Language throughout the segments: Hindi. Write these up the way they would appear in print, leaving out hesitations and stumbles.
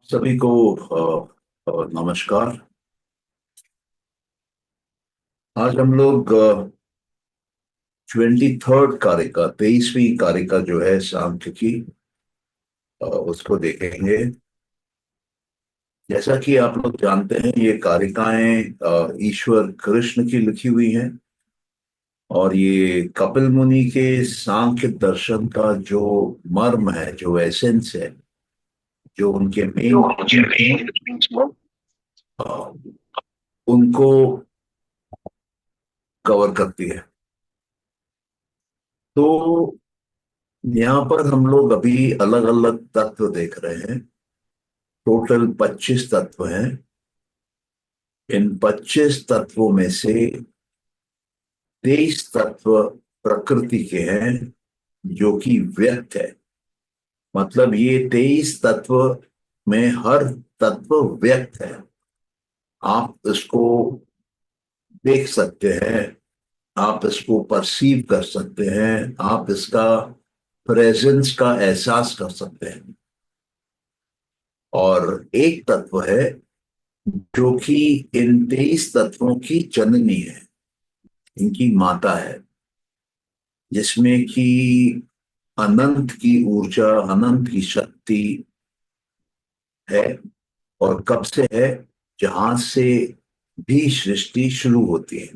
सभी को नमस्कार। आज हम लोग 23rd कारिका 23वीं कारिका जो है सांख्य की, उसको देखेंगे। जैसा कि आप लोग जानते हैं, ये कारिकाएं ईश्वर कृष्ण की लिखी हुई हैं। और ये कपिल मुनि के सांख्य दर्शन का जो मर्म है, जो एसेंस है, जो उनके मेन उनको कवर करती है। तो यहाँ पर हम लोग अभी अलग अलग तत्व देख रहे हैं। टोटल 25 तत्व हैं। इन 25 तत्वों में से 23 तत्व प्रकृति के हैं, जो कि व्यक्त है। मतलब ये 23 तत्व में हर तत्व व्यक्त है। आप इसको देख सकते हैं, आप इसको परसीव कर सकते हैं, आप इसका प्रेजेंस का एहसास कर सकते हैं। और एक तत्व है जो कि इन 23 तत्वों की जननी है, इनकी माता है, जिसमें कि अनंत की ऊर्जा, अनंत की शक्ति है। और कब से है? जहां से भी सृष्टि शुरू होती है।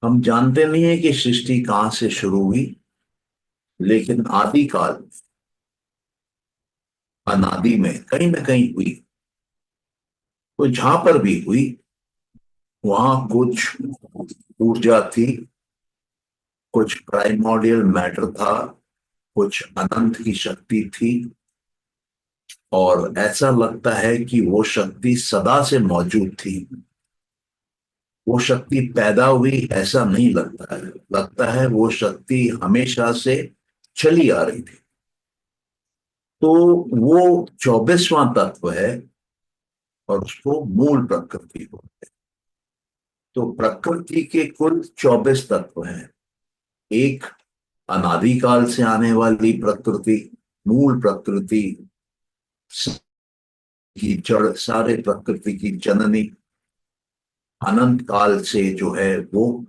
हम जानते नहीं है कि सृष्टि कहां से शुरू हुई, लेकिन आदिकाल, अनादि में कहीं ना कहीं हुई। तो जहां पर भी हुई, वहां कुछ ऊर्जा थी, कुछ प्राइमोर्डियल मैटर था, कुछ अनंत की शक्ति थी। और ऐसा लगता है कि वो शक्ति सदा से मौजूद थी। वो शक्ति पैदा हुई ऐसा नहीं लगता है, लगता है वो शक्ति हमेशा से चली आ रही थी। तो वो 24वां तत्व है, और उसको मूल प्रकृति बोलते हैं। तो प्रकृति के कुल 24 तत्व हैं। एक अनादिकाल से आने वाली प्रकृति, मूल प्रकृति की जड़, सारे प्रकृति की जननी, अनंत काल से जो है वो।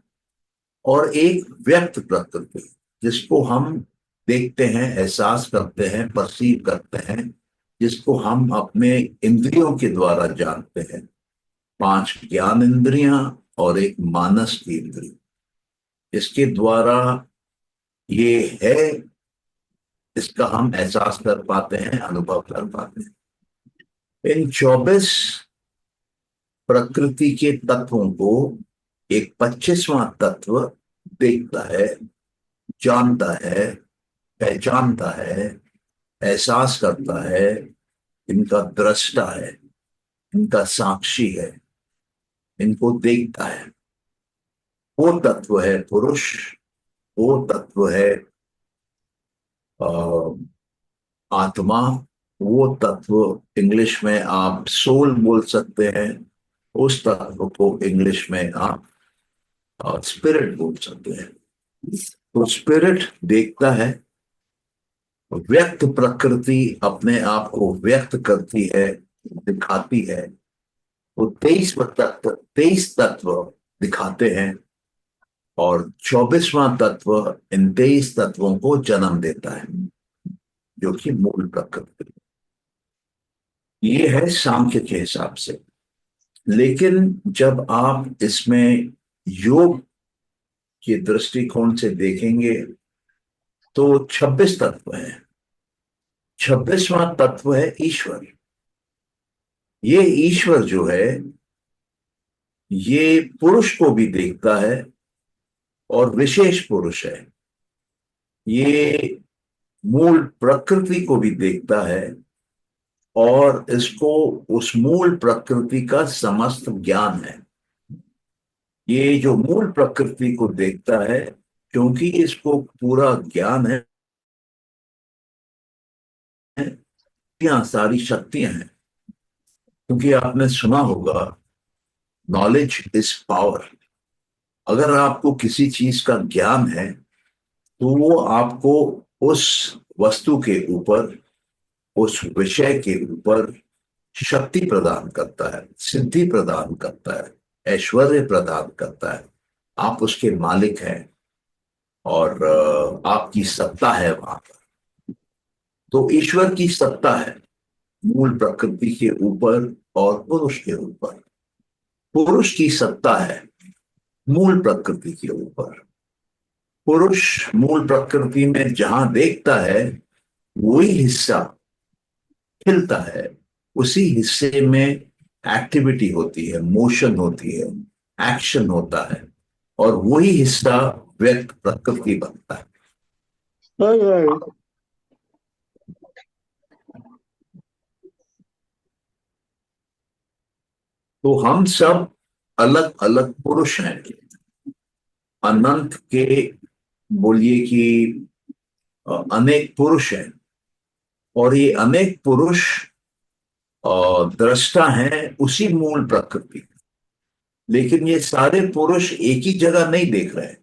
और एक व्यक्त प्रकृति, जिसको हम देखते हैं, एहसास करते हैं, परसीव करते हैं, जिसको हम अपने इंद्रियों के द्वारा जानते हैं। 5 ज्ञान इंद्रियां और एक मानस की इंद्रिय, इसके द्वारा ये है, इसका हम एहसास कर पाते हैं, अनुभव कर पाते हैं। इन 24 प्रकृति के तत्वों को एक 25वां तत्व देखता है, जानता है, पहचानता है, एहसास करता है। इनका दृष्टा है, इनका साक्षी है, इनको देखता है। वो तत्व है पुरुष। वो तत्व है अ, आत्मा। वो तत्व, इंग्लिश में आप सोल बोल सकते हैं। उस तत्व को इंग्लिश में आप स्पिरिट बोल सकते हैं। तो स्पिरिट देखता है। व्यक्त प्रकृति अपने आप को व्यक्त करती है, दिखाती है। वो 23 तत्व दिखाते हैं। और 24वां तत्व इन 23 तत्वों को जन्म देता है, जो कि मूल प्रकृति। ये है सांख्य के हिसाब से। लेकिन जब आप इसमें योग के दृष्टिकोण से देखेंगे, तो 26 तत्व हैं। 26वां तत्व है ईश्वर। ये ईश्वर जो है, ये पुरुष को भी देखता है, और विशेष पुरुष है। ये मूल प्रकृति को भी देखता है, और इसको उस मूल प्रकृति का समस्त ज्ञान है। ये जो मूल प्रकृति को देखता है, क्योंकि इसको पूरा ज्ञान है, यहाँ सारी शक्तियां हैं। क्योंकि आपने सुना होगा, नॉलेज इज पावर। अगर आपको किसी चीज का ज्ञान है, तो वो आपको उस वस्तु के ऊपर, उस विषय के ऊपर शक्ति प्रदान करता है, सिद्धि प्रदान करता है, ऐश्वर्य प्रदान करता है। आप उसके मालिक हैं और आपकी सत्ता है वहां पर। तो ईश्वर की सत्ता है मूल प्रकृति के ऊपर और पुरुष के ऊपर। पुरुष की सत्ता है मूल प्रकृति के ऊपर। पुरुष मूल प्रकृति में जहां देखता है, वही हिस्सा खिलता है, उसी हिस्से में एक्टिविटी होती है, मोशन होती है, एक्शन होता है, और वही हिस्सा व्यक्त प्रकृति बनता है। हाँ हाँ। तो हम सब अलग अलग पुरुष हैं, अनंत के, बोलिए कि अनेक पुरुष हैं। और ये अनेक पुरुष दृष्टा हैं उसी मूल प्रकृति। लेकिन ये सारे पुरुष एक ही जगह नहीं देख रहे हैं,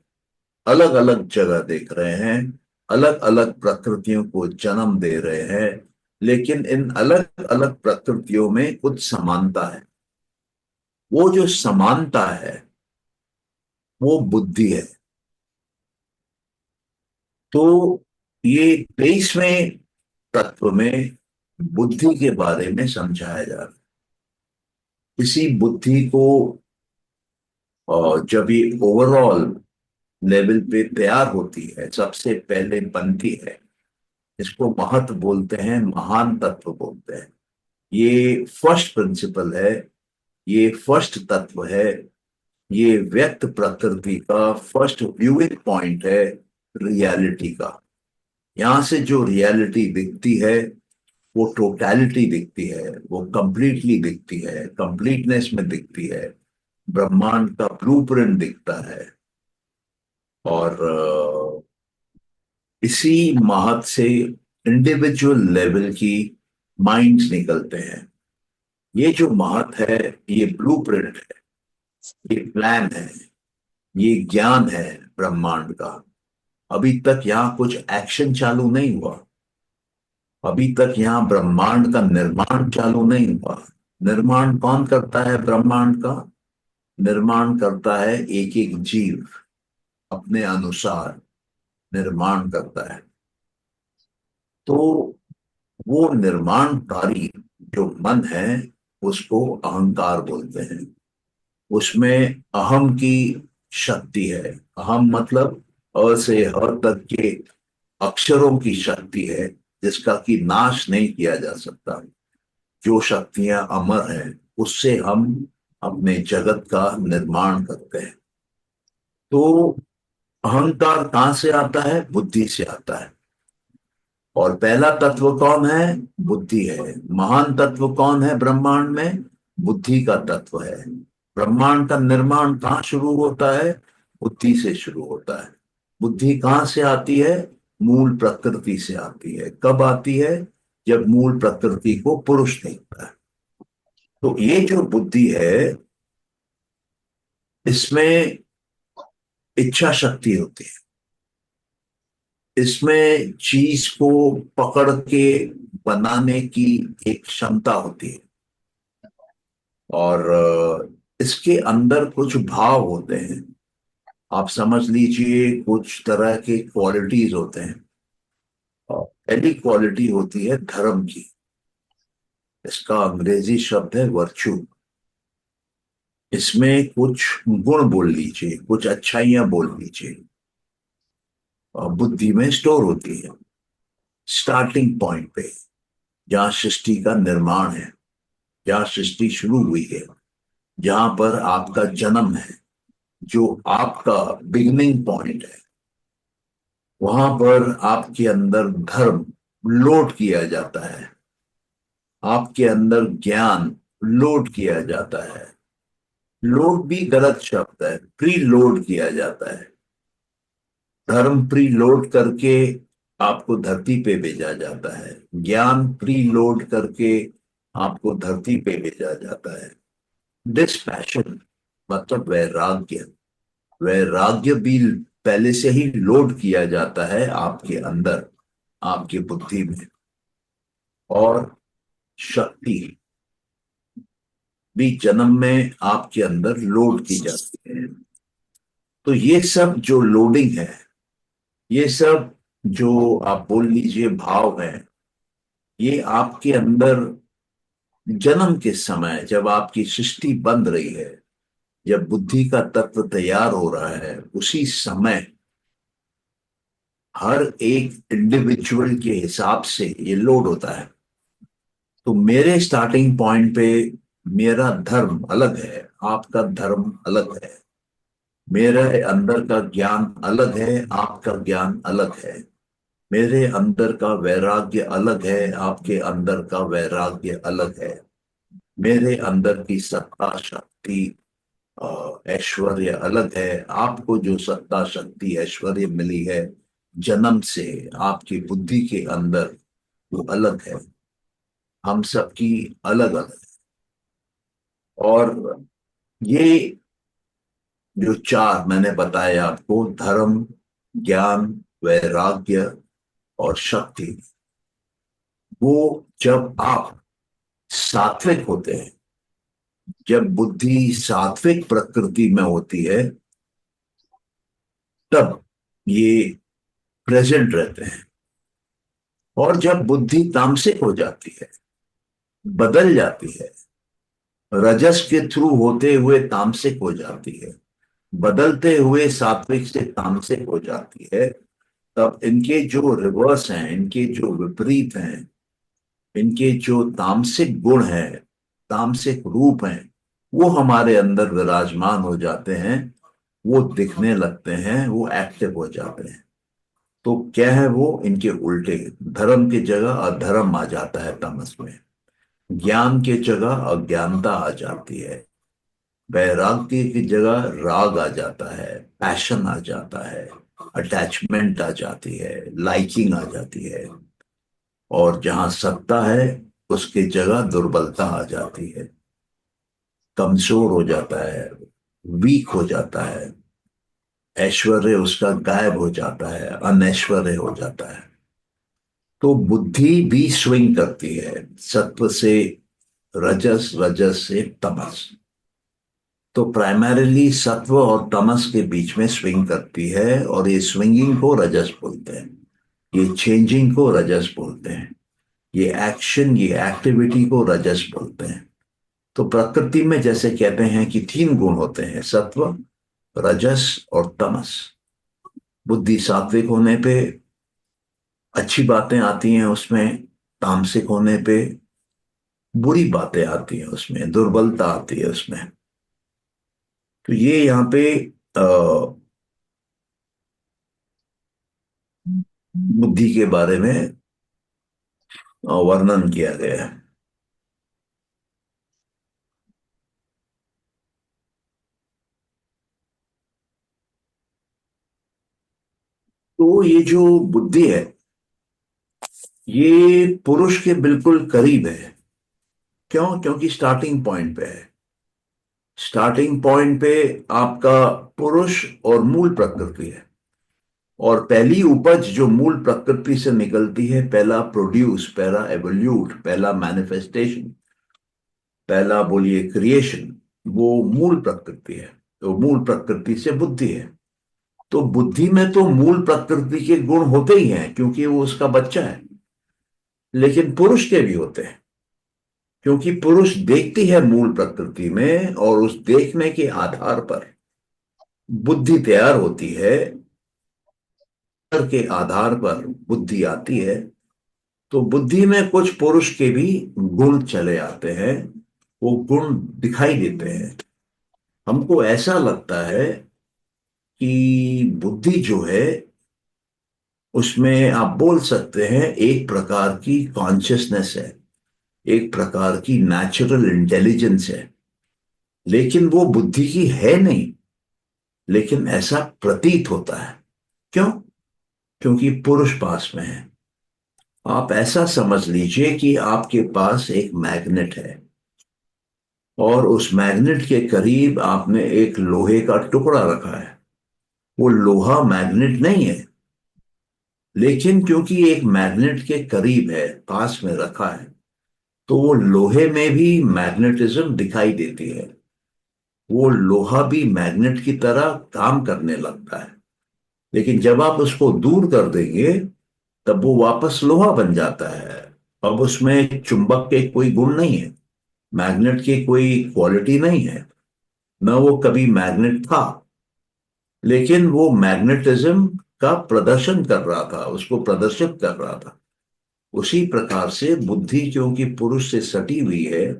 अलग अलग जगह देख रहे हैं, अलग अलग प्रकृतियों को जन्म दे रहे हैं। लेकिन इन अलग अलग प्रकृतियों में कुछ समानता है। वो जो समानता है वो बुद्धि है। तो ये 23वें तत्व में बुद्धि के बारे में समझाया जा रहा है। इसी बुद्धि को जब ये ओवरऑल लेवल पे तैयार होती है, सबसे पहले बनती है, इसको महत्व बोलते हैं, महान तत्व बोलते हैं। ये फर्स्ट प्रिंसिपल है, ये फर्स्ट तत्व है, ये व्यक्त प्रकृति का फर्स्ट व्यूइंग पॉइंट है रियलिटी का। यहां से जो रियलिटी दिखती है वो टोटैलिटी दिखती है, वो कंप्लीटली दिखती है, कंप्लीटनेस में दिखती है, ब्रह्मांड का ब्लूप्रिंट दिखता है। और इसी महत्व से इंडिविजुअल लेवल की माइंड्स निकलते हैं। ये जो महत्व है, ये ब्लूप्रिंट है, ये प्लान है, ये ज्ञान है ब्रह्मांड का। अभी तक यहाँ कुछ एक्शन चालू नहीं हुआ, अभी तक यहाँ ब्रह्मांड का निर्माण चालू नहीं हुआ। निर्माण कौन करता है ब्रह्मांड का? निर्माण करता है एक एक जीव, अपने अनुसार निर्माण करता है। तो वो निर्माणकारी जो मन है, उसको अहंकार बोलते हैं। उसमें अहम की शक्ति है। अहम मतलब अ से ह तक के अक्षरों की शक्ति है, जिसका कि नाश नहीं किया जा सकता। जो शक्तियां अमर हैं, उससे हम अपने जगत का निर्माण करते हैं। तो अहंकार कहां से आता है? बुद्धि से आता है। और पहला तत्व कौन है? बुद्धि है। महान तत्व कौन है ब्रह्मांड में? बुद्धि का तत्व है। ब्रह्मांड का निर्माण कहाँ शुरू होता है? बुद्धि से शुरू होता है। बुद्धि कहाँ से आती है? मूल प्रकृति से आती है। कब आती है? जब मूल प्रकृति को पुरुष देखता है। तो ये जो बुद्धि है, इसमें इच्छा शक्ति होती है, इसमें चीज को पकड़ के बनाने की एक क्षमता होती है। और इसके अंदर कुछ भाव होते हैं। आप समझ लीजिए कुछ तरह के क्वालिटीज होते हैं। और पहली क्वालिटी होती है धर्म की। इसका अंग्रेजी शब्द है वर्चू। इसमें कुछ गुण बोल लीजिए, कुछ अच्छाइयां बोल लीजिए, और बुद्धि में स्टोर होती है स्टार्टिंग पॉइंट पे, जहां सृष्टि का निर्माण है, जहां सृष्टि शुरू हुई है, जहां पर आपका जन्म है, जो आपका बिगनिंग पॉइंट है। वहां पर आपके अंदर धर्म लोड किया जाता है, आपके अंदर ज्ञान लोड किया जाता है। लोड भी गलत शब्द है, प्री लोड किया जाता है। धर्म प्री लोड करके आपको धरती पे भेजा जाता है, ज्ञान प्री लोड करके आपको धरती पे भेजा जाता है। डिस्पैशन मतलब वैराग्य। वैराग्य भी पहले से ही लोड किया जाता है आपके अंदर, आपकी बुद्धि में। और शक्ति, भी जन्म में आपके अंदर लोड की जाती है। तो ये सब जो लोडिंग है, ये सब जो आप बोल लीजिए भाव है, ये आपके अंदर जन्म के समय जब आपकी सृष्टि बन रही है, जब बुद्धि का तत्व तैयार हो रहा है, उसी समय हर एक इंडिविजुअल के हिसाब से ये लोड होता है। तो मेरे स्टार्टिंग पॉइंट पे मेरा धर्म अलग है, आपका धर्म अलग है, मेरे अंदर का ज्ञान अलग है, आपका ज्ञान अलग है, मेरे अंदर का वैराग्य अलग है, आपके अंदर का वैराग्य अलग है, मेरे अंदर की सत्ता शक्ति ऐश्वर्य अलग है, आपको जो सत्ता शक्ति ऐश्वर्य मिली है जन्म से आपकी बुद्धि के अंदर, वो अलग है। हम सबकी अलग अलग। और ये जो चार मैंने बताए आपको, धर्म, ज्ञान, वैराग्य और शक्ति, वो जब आप सात्विक होते हैं, जब बुद्धि सात्विक प्रकृति में होती है, तब ये प्रेजेंट रहते हैं। और जब बुद्धि तामसिक हो जाती है, बदल जाती है, रजस के थ्रू होते हुए तामसिक हो जाती है, बदलते हुए सात्विक से तामसिक हो जाती है, तब इनके जो रिवर्स हैं, इनके जो विपरीत हैं, इनके जो तामसिक गुण हैं, तामसिक रूप हैं, वो हमारे अंदर विराजमान हो जाते हैं, वो दिखने लगते हैं, वो एक्टिव हो जाते हैं। तो क्या है वो, इनके उल्टे, धर्म की जगह अधर्म आ जाता है तमस में, ज्ञान की जगह अज्ञानता आ जाती है, वैराग्य की जगह राग आ जाता है, पैशन आ जाता है, अटैचमेंट आ जाती है, लाइकिंग आ जाती है। और जहां सत्ता है, उसकी जगह दुर्बलता आ जाती है, कमजोर हो जाता है, वीक हो जाता है, ऐश्वर्य उसका गायब हो जाता है, अनैश्वर्य हो जाता है। तो बुद्धि भी स्विंग करती है, सत्व से रजस, रजस से तमस। तो प्राइमरीली सत्व और तमस के बीच में स्विंग करती है, और ये स्विंगिंग को रजस बोलते हैं, ये चेंजिंग को रजस बोलते हैं, ये एक्शन, ये एक्टिविटी को रजस बोलते हैं। तो प्रकृति में जैसे कहते हैं कि तीन गुण होते हैं, सत्व, रजस और तमस। बुद्धि सात्विक होने पे अच्छी बातें आती हैं उसमें, तामसिक होने पे बुरी बातें आती हैं उसमें, दुर्बलता आती है उसमें। तो ये यहाँ पे बुद्धि के बारे में वर्णन किया गया है। तो ये जो बुद्धि है, ये पुरुष के बिल्कुल करीब है। क्यों? क्योंकि स्टार्टिंग पॉइंट पे है। स्टार्टिंग पॉइंट पे आपका पुरुष और मूल प्रकृति है, और पहली उपज जो मूल प्रकृति से निकलती है, पहला प्रोड्यूस, पहला एवोल्यूट, पहला मैनिफेस्टेशन, पहला बोलिए क्रिएशन, वो मूल प्रकृति है। तो मूल प्रकृति से बुद्धि है। तो बुद्धि में तो मूल प्रकृति के गुण होते ही हैं, क्योंकि वो उसका बच्चा है। लेकिन पुरुष के भी होते हैं, क्योंकि पुरुष देखती है मूल प्रकृति में, और उस देखने के आधार पर बुद्धि तैयार होती है, के आधार पर बुद्धि आती है। तो बुद्धि में कुछ पुरुष के भी गुण चले आते हैं, वो गुण दिखाई देते हैं। हमको ऐसा लगता है कि बुद्धि जो है, उसमें आप बोल सकते हैं एक प्रकार की कॉन्शियसनेस है, एक प्रकार की नेचुरल इंटेलिजेंस है, लेकिन वो बुद्धि की है नहीं, लेकिन ऐसा प्रतीत होता है। क्यों? क्योंकि पुरुष पास में है। आप ऐसा समझ लीजिए कि आपके पास एक मैग्नेट है, और उस मैग्नेट के करीब आपने एक लोहे का टुकड़ा रखा है। वो लोहा मैग्नेट नहीं है, लेकिन क्योंकि एक मैग्नेट के करीब है, पास में रखा है, तो वो लोहे में भी मैग्नेटिज्म दिखाई देती है। वो लोहा भी मैग्नेट की तरह काम करने लगता है। लेकिन जब आप उसको दूर कर देंगे तब वो वापस लोहा बन जाता है। अब उसमें चुंबक के कोई गुण नहीं है, मैग्नेट की कोई क्वालिटी नहीं है, न वो कभी मैग्नेट था। लेकिन वो मैग्नेटिज्म का प्रदर्शन कर रहा था, उसको प्रदर्शित कर रहा था। उसी प्रकार से बुद्धि क्योंकि पुरुष से सटी हुई है,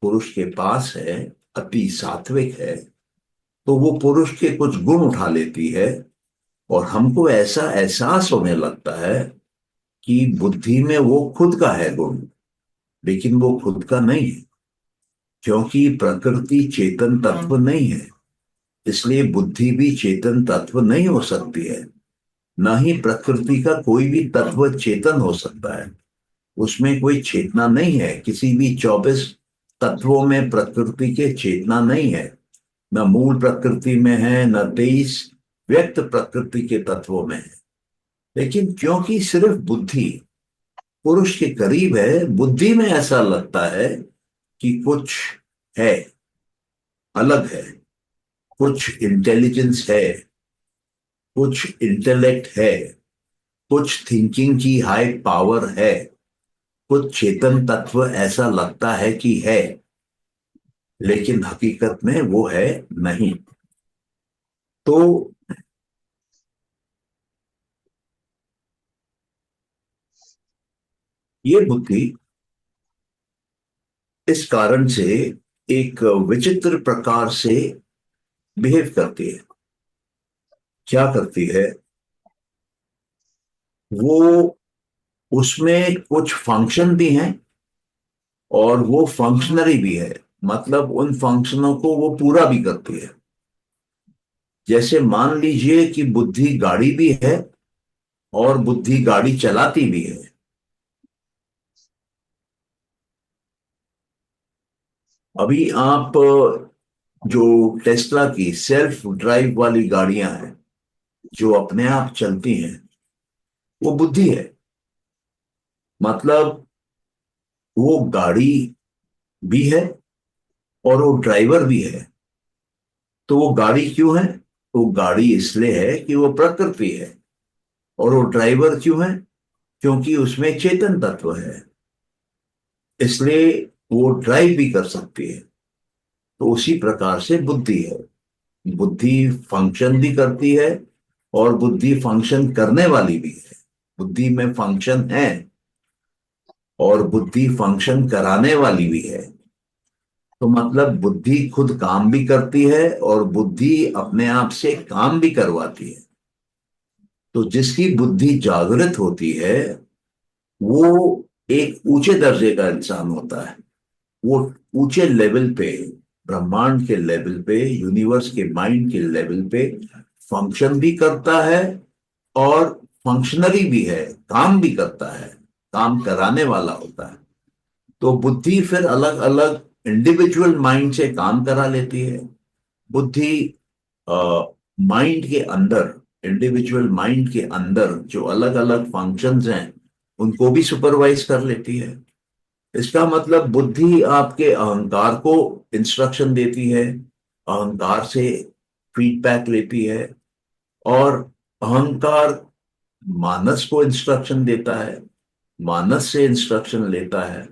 पुरुष के पास है, अति सात्विक है, तो वो पुरुष के कुछ गुण उठा लेती है। और हमको ऐसा एहसास होने लगता है कि बुद्धि में वो खुद का है गुण, लेकिन वो खुद का नहीं है। क्योंकि प्रकृति चेतन तत्व नहीं है, इसलिए बुद्धि भी चेतन तत्व नहीं हो सकती है। न ही प्रकृति का कोई भी तत्व चेतन हो सकता है। उसमें कोई चेतना नहीं है। किसी भी 24 तत्वों में प्रकृति के चेतना नहीं है। न मूल प्रकृति में है, न 23 व्यक्त प्रकृति के तत्वों में है। लेकिन क्योंकि सिर्फ बुद्धि पुरुष के करीब है, बुद्धि में ऐसा लगता है कि कुछ है, अलग है, कुछ इंटेलिजेंस है, कुछ इंटेलेक्ट है, कुछ थिंकिंग की हाई पावर है, कुछ चेतन तत्व ऐसा लगता है कि है। लेकिन हकीकत में वो है नहीं। तो ये बुद्धि इस कारण से एक विचित्र प्रकार से बिहेव करती है। क्या करती है? वो उसमें कुछ फंक्शन भी हैं और वो फंक्शनरी भी है। मतलब उन फंक्शनों को वो पूरा भी करती है। जैसे मान लीजिए कि बुद्धि गाड़ी भी है और बुद्धि गाड़ी चलाती भी है। अभी आप जो टेस्ला की सेल्फ ड्राइव वाली गाड़ियां हैं, जो अपने आप चलती हैं, वो बुद्धि है। मतलब वो गाड़ी भी है और वो ड्राइवर भी है। तो वो गाड़ी क्यों है? वो गाड़ी इसलिए है कि वो प्रकृति है। और वो ड्राइवर क्यों है? क्योंकि उसमें चेतन तत्व है, इसलिए वो ड्राइव भी कर सकती है। तो उसी प्रकार से बुद्धि है। बुद्धि फंक्शन भी करती है और बुद्धि फंक्शन करने वाली भी है। बुद्धि में फंक्शन है और बुद्धि फंक्शन कराने वाली भी है। तो मतलब बुद्धि खुद काम भी करती है और बुद्धि अपने आप से काम भी करवाती है। तो जिसकी बुद्धि जागृत होती है वो एक ऊंचे दर्जे का इंसान होता है। वो ऊंचे लेवल पे, ब्रह्मांड के लेवल पे, यूनिवर्स के माइंड के लेवल पे फंक्शन भी करता है और फंक्शनरी भी है, काम भी करता है, काम कराने वाला होता है। तो बुद्धि फिर अलग अलग इंडिविजुअल माइंड से काम करा लेती है। बुद्धि माइंड के अंदर, इंडिविजुअल माइंड के अंदर जो अलग अलग फंक्शंस हैं उनको भी सुपरवाइज कर लेती है। इसका मतलब बुद्धि आपके अहंकार को इंस्ट्रक्शन देती है, अहंकार से फीडबैक लेती है, और अहंकार मानस को इंस्ट्रक्शन देता है, मानस से इंस्ट्रक्शन लेता है।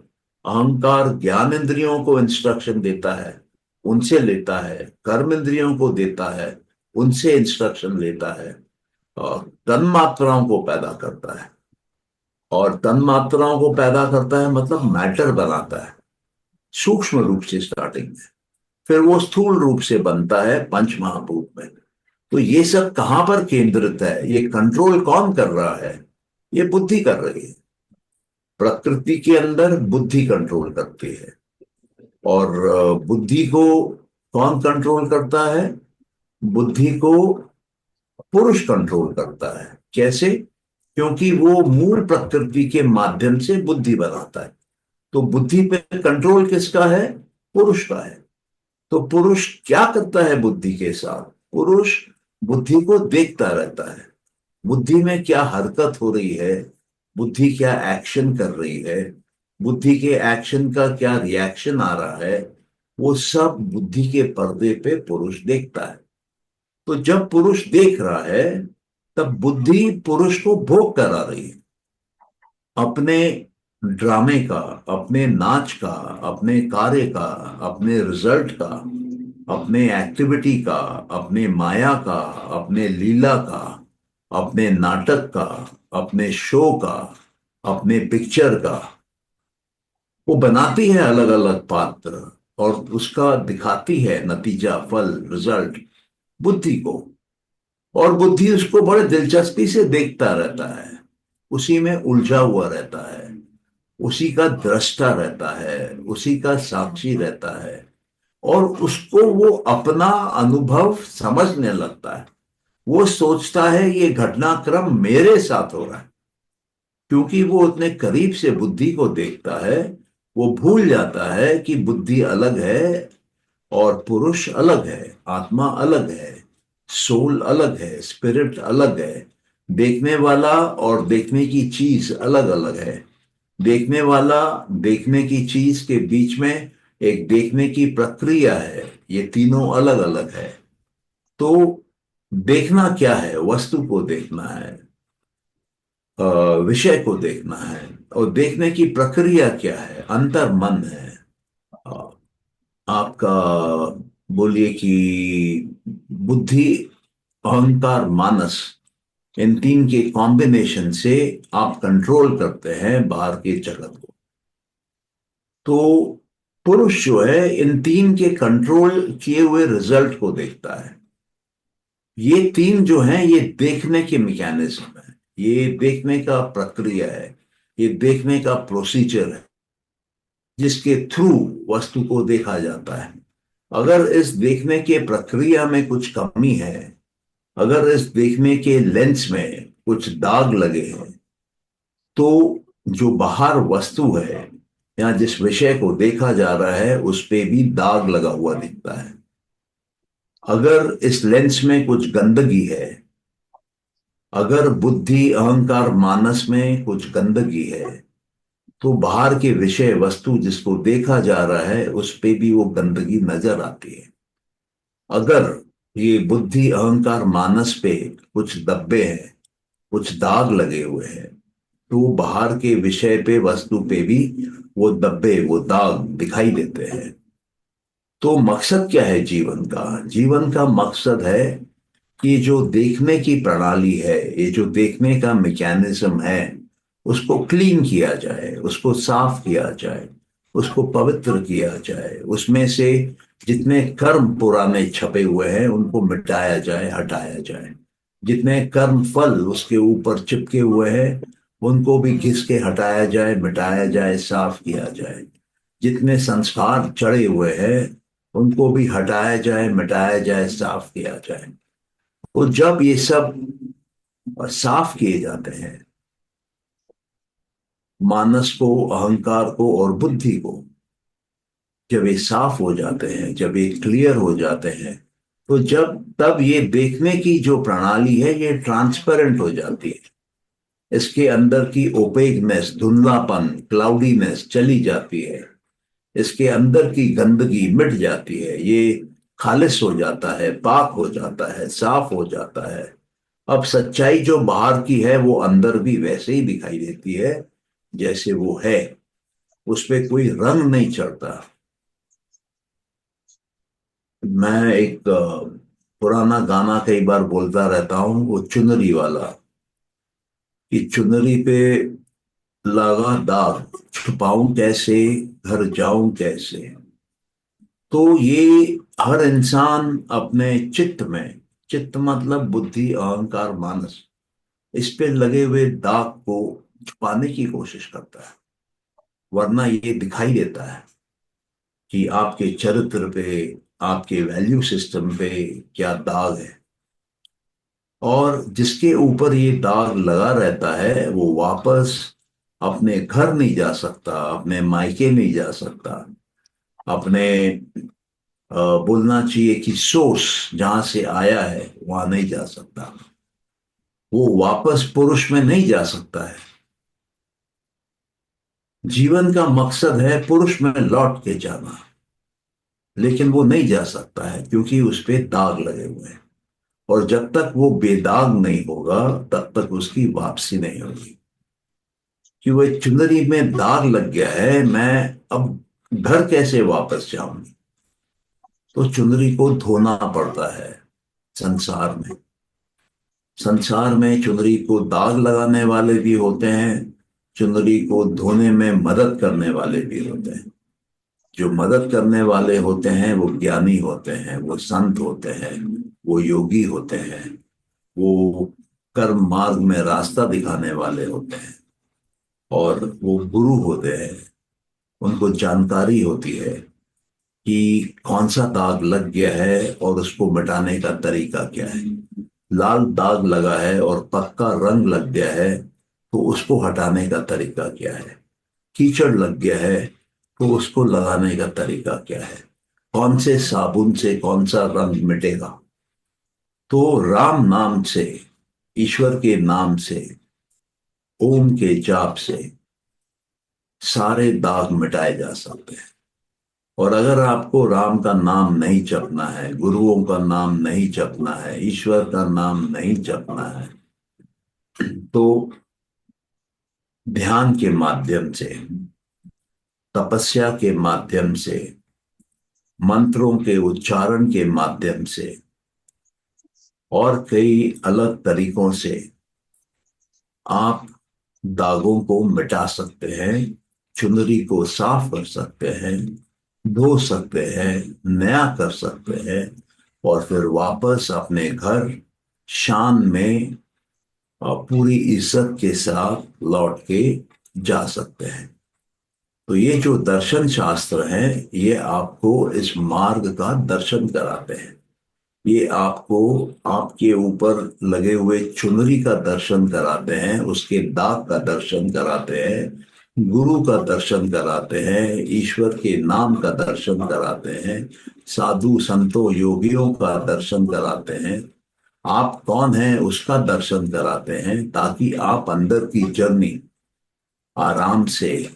अहंकार ज्ञान इंद्रियों को इंस्ट्रक्शन देता है, उनसे लेता है। कर्म इंद्रियों को देता है, उनसे इंस्ट्रक्शन लेता है। और तन मात्राओं को पैदा करता है। और तन मात्राओं को पैदा करता है मतलब मैटर बनाता है, सूक्ष्म रूप से स्टार्टिंग में। फिर वो स्थूल रूप से बनता है पंच महाभूत में। तो ये सब कहां पर केंद्रित है? ये कंट्रोल कौन कर रहा है? ये बुद्धि कर रही है। प्रकृति के अंदर बुद्धि कंट्रोल करती है। और बुद्धि को कौन कंट्रोल करता है? बुद्धि को पुरुष कंट्रोल करता है। कैसे? क्योंकि वो मूल प्रकृति के माध्यम से बुद्धि बनाता है। तो बुद्धि पे कंट्रोल किसका है? पुरुष का है। तो पुरुष क्या करता है बुद्धि के साथ? पुरुष बुद्धि को देखता रहता है। बुद्धि में क्या हरकत हो रही है, बुद्धि क्या एक्शन कर रही है, बुद्धि के एक्शन का क्या रिएक्शन आ रहा है, वो सब बुद्धि के पर्दे पे पुरुष देखता है। तो जब पुरुष देख रहा है, तब बुद्धि पुरुष को भोग करा रही है, अपने ड्रामे का, अपने नाच का, अपने कार्य का, अपने रिजल्ट का, अपने एक्टिविटी का, अपने माया का, अपने लीला का, अपने नाटक का, अपने शो का, अपने पिक्चर का। वो बनाती है अलग अलग पात्र, और उसका दिखाती है नतीजा, फल, रिजल्ट बुद्धि को। और बुद्धि उसको बड़े दिलचस्पी से देखता रहता है, उसी में उलझा हुआ रहता है, उसी का दृष्टा रहता है, उसी का साक्षी रहता है। और उसको वो अपना अनुभव समझने लगता है। वो सोचता है ये घटनाक्रम मेरे साथ हो रहा है। क्योंकि वो उतने करीब से बुद्धि को देखता है, वो भूल जाता है कि बुद्धि अलग है और पुरुष अलग है, आत्मा अलग है, सोल अलग है, स्पिरिट अलग है। देखने वाला और देखने की चीज अलग अलग है। देखने वाला, देखने की चीज के बीच में एक देखने की प्रक्रिया है। ये तीनों अलग अलग है। तो देखना क्या है? वस्तु को देखना है, अ, विषय को देखना है। और देखने की प्रक्रिया क्या है? अंतर मन है। अ, आपका, बोलिए कि बुद्धि, अहंकार, मानस, इन तीन के कॉम्बिनेशन से आप कंट्रोल करते हैं बाहर के जगत को। तो पुरुष जो है इन तीन के कंट्रोल किए हुए रिजल्ट को देखता है। ये तीन जो हैं ये देखने के मैकेनिज्म है, ये देखने का प्रक्रिया है, ये देखने का प्रोसीजर है, जिसके थ्रू वस्तु को देखा जाता है। अगर इस देखने के प्रक्रिया में कुछ कमी है, अगर इस देखने के लेंस में कुछ दाग लगे हैं, तो जो बाहर वस्तु है या जिस विषय को देखा जा रहा है उस पे भी दाग लगा हुआ दिखता है। अगर इस लेंस में कुछ गंदगी है, अगर बुद्धि, अहंकार, मानस में कुछ गंदगी है, तो बाहर के विषय वस्तु जिसको देखा जा रहा है उस पे भी वो गंदगी नजर आती है। अगर ये बुद्धि, अहंकार, मानस पे कुछ धब्बे हैं, कुछ दाग लगे हुए हैं, तो बाहर के विषय पे, वस्तु पे भी वो धब्बे, वो दाग दिखाई देते हैं। तो मकसद क्या है जीवन का? जीवन का मकसद है कि जो देखने की प्रणाली है, ये जो देखने का मैकेनिज्म है, उसको क्लीन किया जाए, उसको साफ किया जाए, उसको पवित्र किया जाए। उसमें से जितने कर्म पुराने छपे हुए हैं उनको मिटाया जाए, हटाया जाए। जितने कर्म फल उसके ऊपर चिपके हुए हैं उनको भी घिस के हटाया जाए, मिटाया जाए, साफ किया जाए। जितने संस्कार चढ़े हुए हैं उनको भी हटाया जाए, मिटाया जाए, साफ किया जाए। तो जब ये सब साफ किए जाते हैं, मानस को, अहंकार को और बुद्धि को, जब ये साफ हो जाते हैं, जब ये क्लियर हो जाते हैं, तो जब तब ये देखने की जो प्रणाली है ये ट्रांसपेरेंट हो जाती है। इसके अंदर की ओपेकनेस, धुंधलापन, क्लाउडीनेस चली जाती है। इसके अंदर की गंदगी मिट जाती है। ये खालिस हो जाता है, पाक हो जाता है, साफ हो जाता है। अब सच्चाई जो बाहर की है वो अंदर भी वैसे ही दिखाई देती है जैसे वो है। उस पे कोई रंग नहीं चढ़ता। मैं एक पुराना गाना कई बार बोलता रहता हूँ, वो चुनरी वाला, कि चुनरी पे लगा दाग, छुपाऊं कैसे, घर जाऊं कैसे। तो ये हर इंसान अपने चित्त में, चित्त मतलब बुद्धि, अहंकार, मानस, इस पे लगे हुए दाग को छुपाने की कोशिश करता है। वरना ये दिखाई देता है कि आपके चरित्र पे, आपके वैल्यू सिस्टम पे क्या दाग है। और जिसके ऊपर ये दाग लगा रहता है वो वापस अपने घर नहीं जा सकता, अपने मायके नहीं जा सकता, अपने बोलना चाहिए कि सोर्स जहां से आया है वहां नहीं जा सकता। वो वापस पुरुष में नहीं जा सकता है। जीवन का मकसद है पुरुष में लौट के जाना, लेकिन वो नहीं जा सकता है क्योंकि उस पे दाग लगे हुए हैं। और जब तक वो बेदाग नहीं होगा तब तक उसकी वापसी नहीं होगी। कि वो चुनरी में दाग लग गया है, मैं अब घर कैसे वापस जाऊंगी? तो चुनरी को धोना पड़ता है। संसार में संसार में चुनरी को दाग लगाने वाले भी होते हैं, चुनरी को धोने में मदद करने वाले भी होते हैं। जो मदद करने वाले होते हैं वो ज्ञानी होते हैं, वो संत होते हैं, वो योगी होते हैं, वो कर्म मार्ग में रास्ता दिखाने वाले होते हैं, और वो गुरु होते हैं। उनको जानकारी होती है कि कौन सा दाग लग गया है और उसको मिटाने का तरीका क्या है। लाल दाग लगा है और पक्का रंग लग गया है, तो उसको हटाने का तरीका क्या है। कीचड़ लग गया है, तो उसको लगाने का तरीका क्या है। कौन से साबुन से कौन सा रंग मिटेगा? तो राम नाम से, ईश्वर के नाम से, ओम के जाप से सारे दाग मिटाए जा सकते हैं। और अगर आपको राम का नाम नहीं जपना है, गुरुओं का नाम नहीं जपना है, ईश्वर का नाम नहीं जपना है, तो ध्यान के माध्यम से, तपस्या के माध्यम से, मंत्रों के उच्चारण के माध्यम से और कई अलग तरीकों से आप दागों को मिटा सकते हैं, चुनरी को साफ कर सकते हैं, धो सकते हैं, नया कर सकते हैं, और फिर वापस अपने घर शान में और पूरी इज्जत के साथ लौट के जा सकते हैं। तो ये जो दर्शन शास्त्र हैं, ये आपको इस मार्ग का दर्शन कराते हैं। ये आपको आपके ऊपर लगे हुए चुनरी का दर्शन कराते हैं, उसके दाग का दर्शन कराते हैं, गुरु का दर्शन कराते हैं, ईश्वर के नाम का दर्शन कराते हैं, साधु संतों योगियों का दर्शन कराते हैं, आप कौन हैं उसका दर्शन कराते हैं, ताकि आप अंदर की जर्नी आराम से,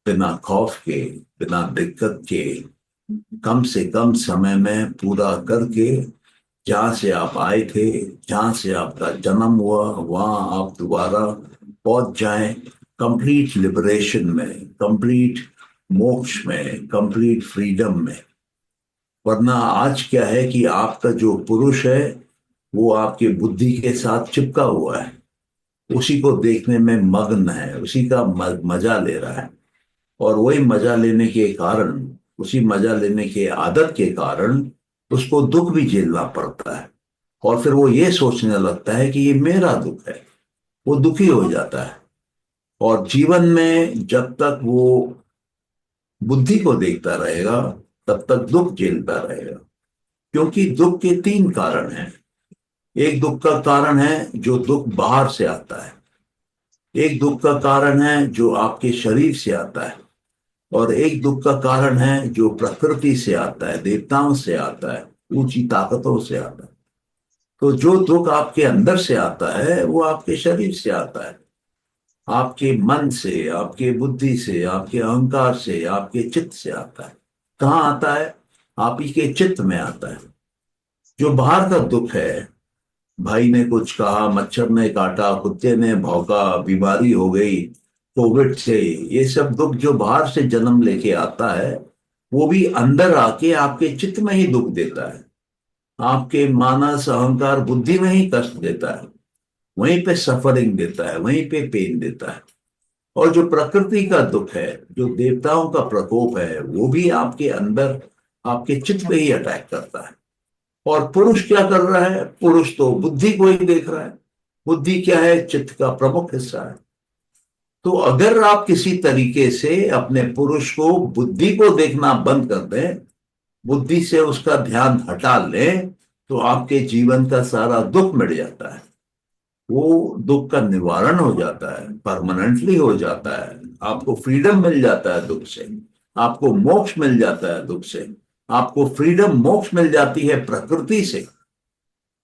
बिना खौफ के, बिना दिक्कत के, कम से कम समय में पूरा करके, जहां से आप आए थे, जहां से आपका जन्म हुआ, वहां आप दोबारा पहुंच जाएं, कंप्लीट लिबरेशन में, कंप्लीट मोक्ष में, कंप्लीट फ्रीडम में। वरना आज क्या है कि आपका जो पुरुष है वो आपके बुद्धि के साथ चिपका हुआ है, उसी को देखने में मग्न है, उसी का मजा ले रहा है। और वही मजा लेने के कारण, उसी मजा लेने के आदत के कारण उसको दुख भी झेलना पड़ता है। और फिर वो ये सोचने लगता है कि ये मेरा दुख है, वो दुखी हो जाता है। और जीवन में जब तक वो बुद्धि को देखता रहेगा तब तक दुख झेलता रहेगा। क्योंकि दुख के तीन कारण हैं। एक दुख का कारण है जो दुख बाहर से आता है, एक दुख का कारण है जो आपके शरीर से आता है, और एक दुख का कारण है जो प्रकृति से आता है, देवताओं से आता है, ऊंची ताकतों से आता है। तो जो दुख आपके अंदर से आता है वो आपके शरीर से आता है, आपके मन से, आपके बुद्धि से, आपके अहंकार से, आपके चित्त से आता है। कहाँ आता है? आप ही के चित्त में आता है। जो बाहर का दुख है, भाई ने कुछ कहा, मच्छर ने काटा, कुत्ते ने भौंका, बीमारी हो गई कोविड से, ये सब दुख जो बाहर से जन्म लेके आता है वो भी अंदर आके आपके चित्त में ही दुख देता है, आपके मानस अहंकार बुद्धि में ही कष्ट देता है, वहीं पे सफरिंग देता है, वहीं पे पेन देता है। और जो प्रकृति का दुख है, जो देवताओं का प्रकोप है, वो भी आपके अंदर, आपके चित्त पे ही अटैक करता है। और पुरुष क्या कर रहा है? पुरुष तो बुद्धि को ही देख रहा है। बुद्धि क्या है? चित्त का प्रमुख हिस्सा है। तो अगर आप किसी तरीके से अपने पुरुष को, बुद्धि को देखना बंद कर दें, बुद्धि से उसका ध्यान हटा लें, तो आपके जीवन का सारा दुख मिट जाता है। वो दुख का निवारण हो जाता है, परमानेंटली हो जाता है। आपको फ्रीडम मिल जाता है दुख से, आपको मोक्ष मिल जाता है दुख से, आपको फ्रीडम मोक्ष मिल जाती है प्रकृति से।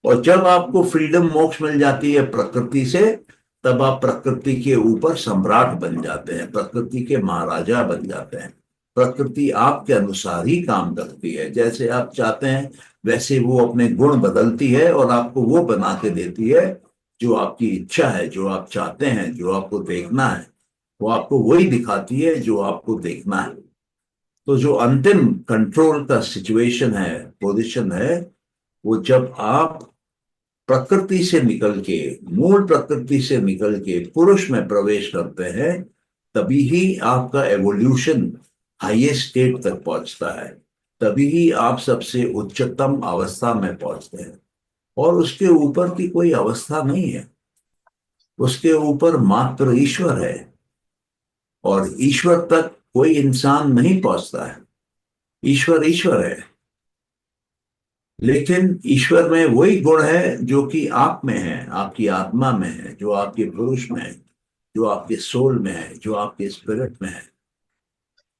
और जब आपको फ्रीडम मोक्ष मिल जाती है प्रकृति से, तब आप प्रकृति के ऊपर सम्राट बन जाते हैं, प्रकृति के महाराजा बन जाते हैं। प्रकृति आपके अनुसार ही काम करती है, जैसे आप चाहते हैं वैसे वो अपने गुण बदलती है और आपको वो बना के देती है जो आपकी इच्छा है, जो आप चाहते हैं, जो आपको देखना है। वो आपको वही दिखाती है जो आपको देखना है। तो जो अंतिम कंट्रोल का सिचुएशन है, पोजीशन है, वो जब आप प्रकृति से निकल के, मूल प्रकृति से निकल के पुरुष में प्रवेश करते हैं, तभी ही आपका एवोल्यूशन हाईएस्ट स्टेट तक पहुंचता है। तभी ही आप सबसे उच्चतम अवस्था में पहुंचते हैं। और उसके ऊपर की कोई अवस्था नहीं है, उसके ऊपर मात्र ईश्वर है। और ईश्वर तक कोई इंसान नहीं पहुंचता है। ईश्वर ईश्वर है, लेकिन ईश्वर में वही गुण है जो कि आप में है, आपकी आत्मा में है, जो आपके पुरुष में है, जो आपके सोल में है, जो आपके स्पिरिट में है।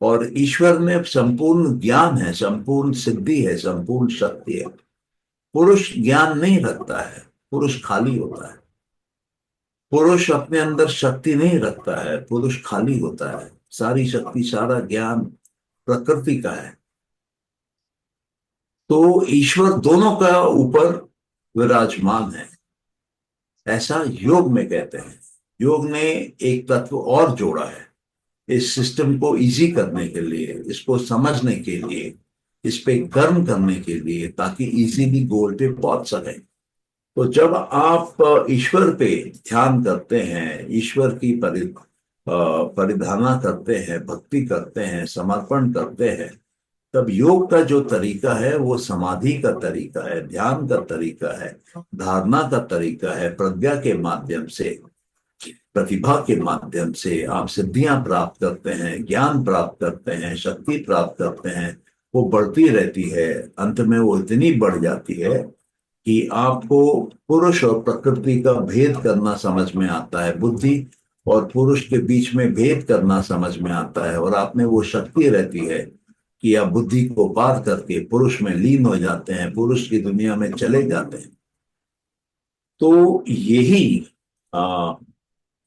और ईश्वर में संपूर्ण ज्ञान है, संपूर्ण सिद्धि है, संपूर्ण शक्ति है। पुरुष ज्ञान नहीं रखता है, पुरुष खाली होता है। पुरुष अपने अंदर शक्ति नहीं रखता है, पुरुष खाली होता है। सारी शक्ति, सारा ज्ञान प्रकृति का है। तो ईश्वर दोनों का ऊपर विराजमान है, ऐसा योग में कहते हैं। योग ने एक तत्व और जोड़ा है इस सिस्टम को इजी करने के लिए, इसको समझने के लिए, इस पे कर्म करने के लिए, ताकि इजीली गोल पे पहुंच सके। तो जब आप ईश्वर पे ध्यान करते हैं, ईश्वर की परिधाना करते हैं, भक्ति करते हैं, समर्पण करते हैं, तब योग का जो तरीका है वो समाधि का तरीका है, ध्यान का तरीका है, धारणा का तरीका है। प्रज्ञा के माध्यम से, प्रतिभा के माध्यम से आप सिद्धियां प्राप्त करते हैं, ज्ञान प्राप्त करते हैं, शक्ति प्राप्त करते हैं। वो बढ़ती रहती है, अंत में वो इतनी बढ़ जाती है कि आपको पुरुष और प्रकृति का भेद करना समझ में आता है, बुद्धि और पुरुष के बीच में भेद करना समझ में आता है। और आप में वो शक्ति रहती है कि आप बुद्धि को पार करके पुरुष में लीन हो जाते हैं, पुरुष की दुनिया में चले जाते हैं। तो यही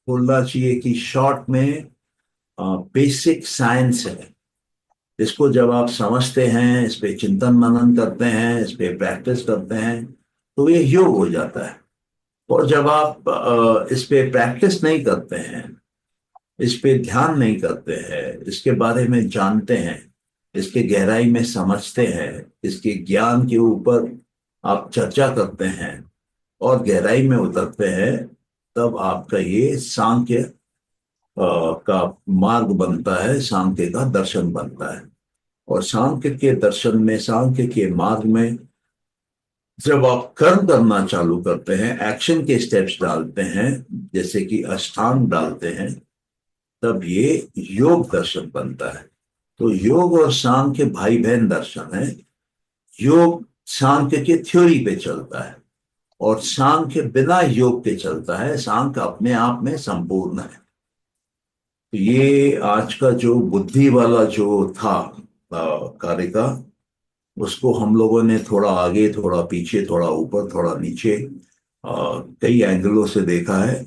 बोलना चाहिए कि शॉर्ट में बेसिक साइंस है। इसको जब आप समझते हैं, इस पे चिंतन मनन करते हैं, इस पे प्रैक्टिस करते हैं, तो ये योग हो जाता है। और जब आप इस पे प्रैक्टिस नहीं करते हैं, इस पे ध्यान नहीं करते हैं, इसके बारे में जानते हैं, इसके गहराई में समझते हैं, इसके ज्ञान के ऊपर आप चर्चा करते हैं और गहराई में उतरते हैं, तब आपका ये सांख्य का मार्ग बनता है, सांख्य का दर्शन बनता है। और सांख्य के दर्शन में, सांख्य के मार्ग में जब आप कर्म करना चालू करते हैं, एक्शन के स्टेप्स डालते हैं, जैसे कि अष्टांग डालते हैं, तब ये योग दर्शन बनता है। तो योग और सांख्य भाई बहन दर्शन है। योग सांख्य के थ्योरी पे चलता है और सांख्य बिना योग के चलता है। सांख्य अपने आप में संपूर्ण है। तो ये आज का जो बुद्धि वाला जो था कार्य का, उसको हम लोगों ने थोड़ा आगे, थोड़ा पीछे, थोड़ा ऊपर, थोड़ा नीचे, कई एंगलों से देखा है।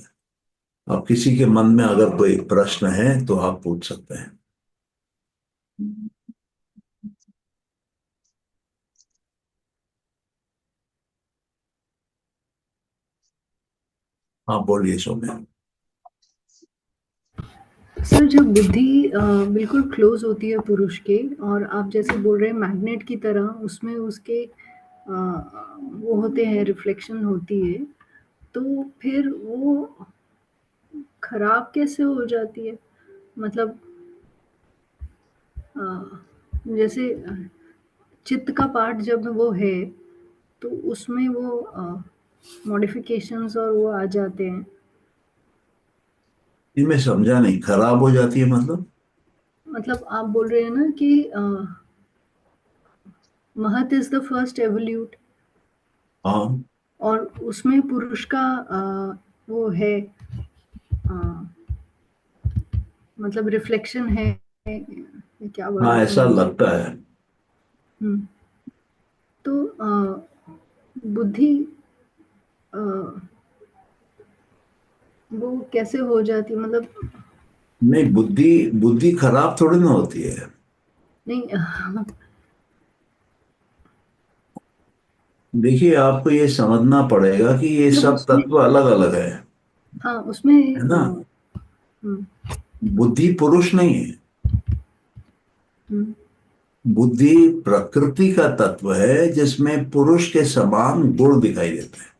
अब किसी के मन में अगर कोई प्रश्न है तो आप पूछ सकते हैं। हाँ, बोलिए सौम्या। सर जब बुद्धि बिल्कुल क्लोज होती है पुरुष के, और आप जैसे बोल रहे हैं मैग्नेट की तरह उसमें उसके वो होते हैं, रिफ्लेक्शन होती है, तो फिर वो खराब कैसे हो जाती है? मतलब जैसे चित्त का पार्ट जब वो है तो उसमें वो मॉडिफिकेशंस और वो आ जाते हैं। ये मैं समझा नहीं, खराब हो जाती है मतलब? मतलब आप बोल रहे हैं ना कि महत इज द फर्स्ट एवोल्यूट, हाँ। और उसमें पुरुष का वो है, अ, मतलब रिफ्लेक्शन है, क्या वर्ड हाँ, है ऐसा मुझे। लगता है। हम्म, तो बुद्धि अ, वो कैसे हो जाती है, मतलब? नहीं, बुद्धि बुद्धि खराब थोड़ी ना होती है। नहीं। देखिए, आपको ये समझना पड़ेगा कि ये मतलब सब उसमें, तत्व अलग अलग हाँ उसमें है ना। हम्म, बुद्धि पुरुष नहीं है। हम्म, बुद्धि प्रकृति का तत्व है जिसमें पुरुष के समान गुण दिखाई देते हैं।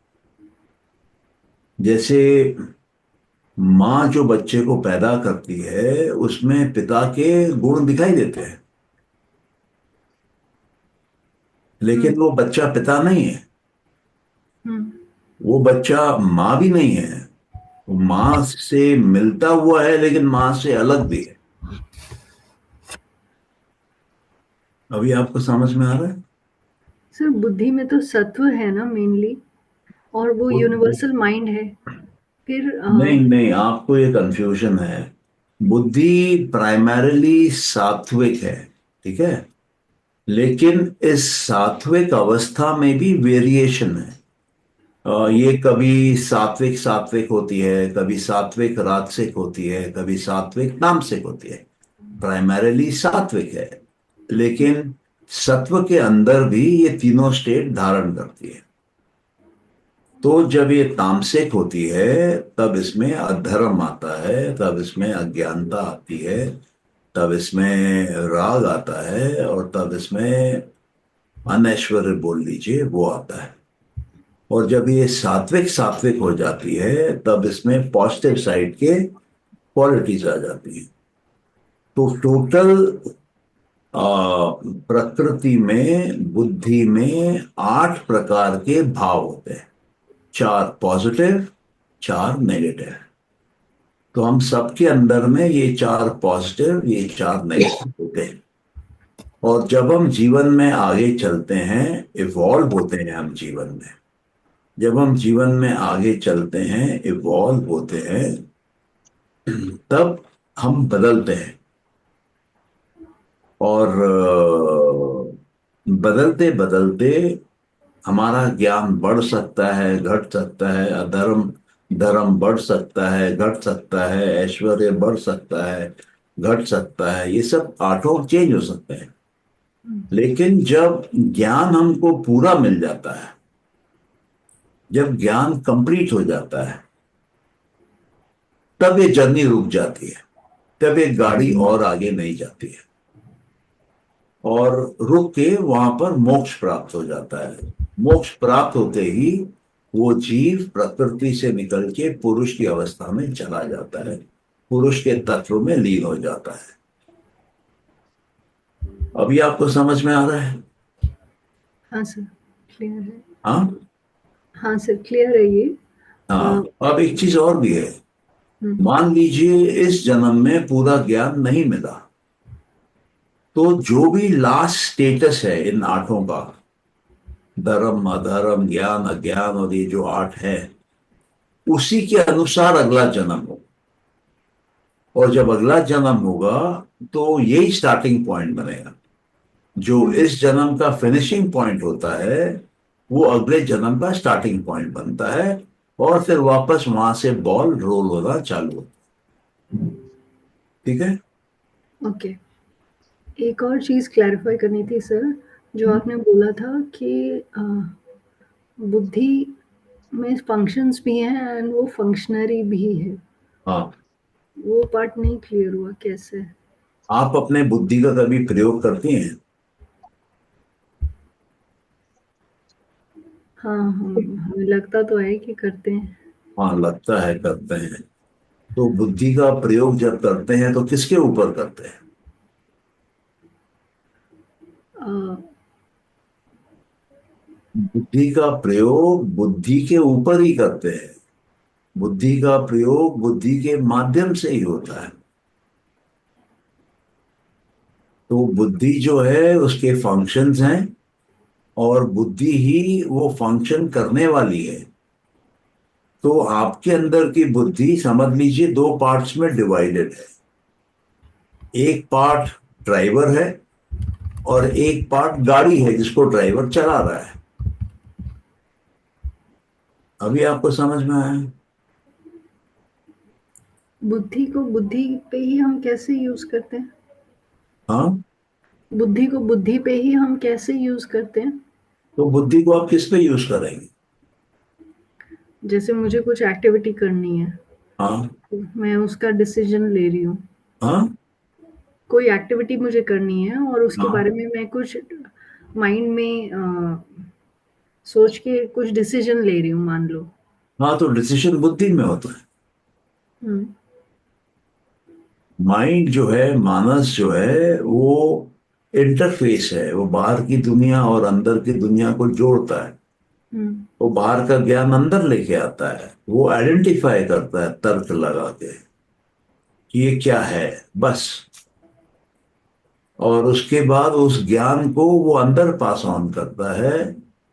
जैसे माँ जो बच्चे को पैदा करती है उसमें पिता के गुण दिखाई देते हैं, हम्म, लेकिन वो बच्चा पिता नहीं है। हम्म। वो बच्चा माँ भी नहीं है। वो माँ से मिलता हुआ है लेकिन माँ से अलग भी है। अभी आपको समझ में आ रहा है? सर बुद्धि में तो सत्व है ना मेनली, और वो बुद्धि यूनिवर्सल माइंड है। फिर नहीं नहीं, आपको ये कंफ्यूजन है। बुद्धि प्राइमरीली सात्विक है, ठीक है। लेकिन इस सात्विक अवस्था में भी वेरिएशन है। ये कभी सात्विक सात्विक होती है, कभी सात्विक राजसिक होती है, कभी सात्विक तामसिक होती है। प्राइमरीली सात्विक है, लेकिन सत्व के अंदर भी ये तीनों स्टेट धारण करती है। तो जब ये तामसिक होती है तब इसमें अधर्म आता है, तब इसमें अज्ञानता आती है, तब इसमें राग आता है, और तब इसमें अनैश्वर्य बोल लीजिए वो आता है। और जब ये सात्विक सात्विक हो जाती है तब इसमें पॉजिटिव साइड के क्वालिटीज आ जाती हैं। तो टोटल प्रकृति में, बुद्धि में 8 प्रकार के भाव होते हैं। 4 पॉजिटिव, 4 नेगेटिव। तो हम सबके अंदर में ये 4 पॉजिटिव, ये 4 नेगेटिव होते हैं। और जब हम जीवन में आगे चलते हैं, इवॉल्व होते हैं हम जीवन में, जब हम जीवन में आगे चलते हैं, इवॉल्व होते हैं, तब हम बदलते हैं। और बदलते बदलते हमारा ज्ञान बढ़ सकता है, घट सकता है। अधर्म धर्म बढ़ सकता है, घट सकता है। ऐश्वर्य बढ़ सकता है, घट सकता है। ये सब आठों चेंज हो सकते हैं। लेकिन जब ज्ञान हमको पूरा मिल जाता है, जब ज्ञान कंप्लीट हो जाता है, तब ये जर्नी रुक जाती है। तब ये गाड़ी और आगे नहीं जाती है, और रुक के वहां पर मोक्ष प्राप्त हो जाता है। मोक्ष प्राप्त होते ही वो जीव प्रकृति से निकल के पुरुष की अवस्था में चला जाता है, पुरुष के तत्व में लीन हो जाता है। अभी आपको समझ में आ रहा है? हाँ सर, क्लियर है। हाँ। हाँ सर, क्लियर है ये। हाँ, अब एक चीज और भी है। हम्म, मान लीजिए इस जन्म में पूरा ज्ञान नहीं मिला, तो जो भी लास्ट स्टेटस है इन आठों का, धर्म अधर्म ज्ञान अज्ञान और ये जो 8 है, उसी के अनुसार अगला जन्म हो। और जब अगला जन्म होगा तो यही स्टार्टिंग पॉइंट बनेगा। जो हम्म, इस जन्म का फिनिशिंग पॉइंट होता है वो अगले जन्म का स्टार्टिंग पॉइंट बनता है, और फिर वापस वहां से बॉल रोल होना चालू होता है। ठीक है। ओके। एक और चीज़ क्लैरिफाई करनी थी सर, जो आपने बोला था कि बुद्धि में फंक्शंस भी हैं एंड वो फंक्शनरी भी है। हाँ। वो पार्ट नहीं क्लियर हुआ कैसे? आप अपने बुद्धि का कभी प्रयोग करती हैं? हाँ, हमें लगता तो है कि करते हैं। हाँ, लगता है करते हैं। तो बुद्धि का प्रयोग जब करते हैं तो किसके ऊपर करते हैं? अ, बुद्धि का प्रयोग बुद्धि के ऊपर ही करते हैं। बुद्धि का प्रयोग बुद्धि के माध्यम से ही होता है। तो बुद्धि जो है उसके फंक्शंस हैं, और बुद्धि ही वो फंक्शन करने वाली है। तो आपके अंदर की बुद्धि समझ लीजिए 2 पार्ट्स में डिवाइडेड है। एक पार्ट ड्राइवर है, और एक पार्ट गाड़ी है जिसको ड्राइवर चला रहा है। अभी आपको समझ में आया? बुद्धि को बुद्धि पे ही हम कैसे यूज करते हैं? हाँ, बुद्धि को बुद्धि पे ही हम कैसे यूज करते हैं? तो बुद्धि को आप किस पे यूज करेंगे? जैसे मुझे कुछ एक्टिविटी करनी है, हाँ। तो मैं उसका डिसीजन ले रही हूँ। हाँ। कोई एक्टिविटी मुझे करनी है और उसके हाँ। बारे में मैं कुछ माइंड में सोच के कुछ डिसीजन ले रही हूँ, मान लो। हाँ, तो डिसीजन बुद्धि में होता है। हम्म। माइंड जो है, मानस जो है, वो इंटरफेस है। वो बाहर की दुनिया और अंदर की दुनिया को जोड़ता है। हम्म। वो बाहर का ज्ञान अंदर लेके आता है। वो आइडेंटिफाई करता है तर्क लगा के कि ये क्या है, बस। और उसके बाद उस ज्ञान को वो अंदर पास ऑन करता है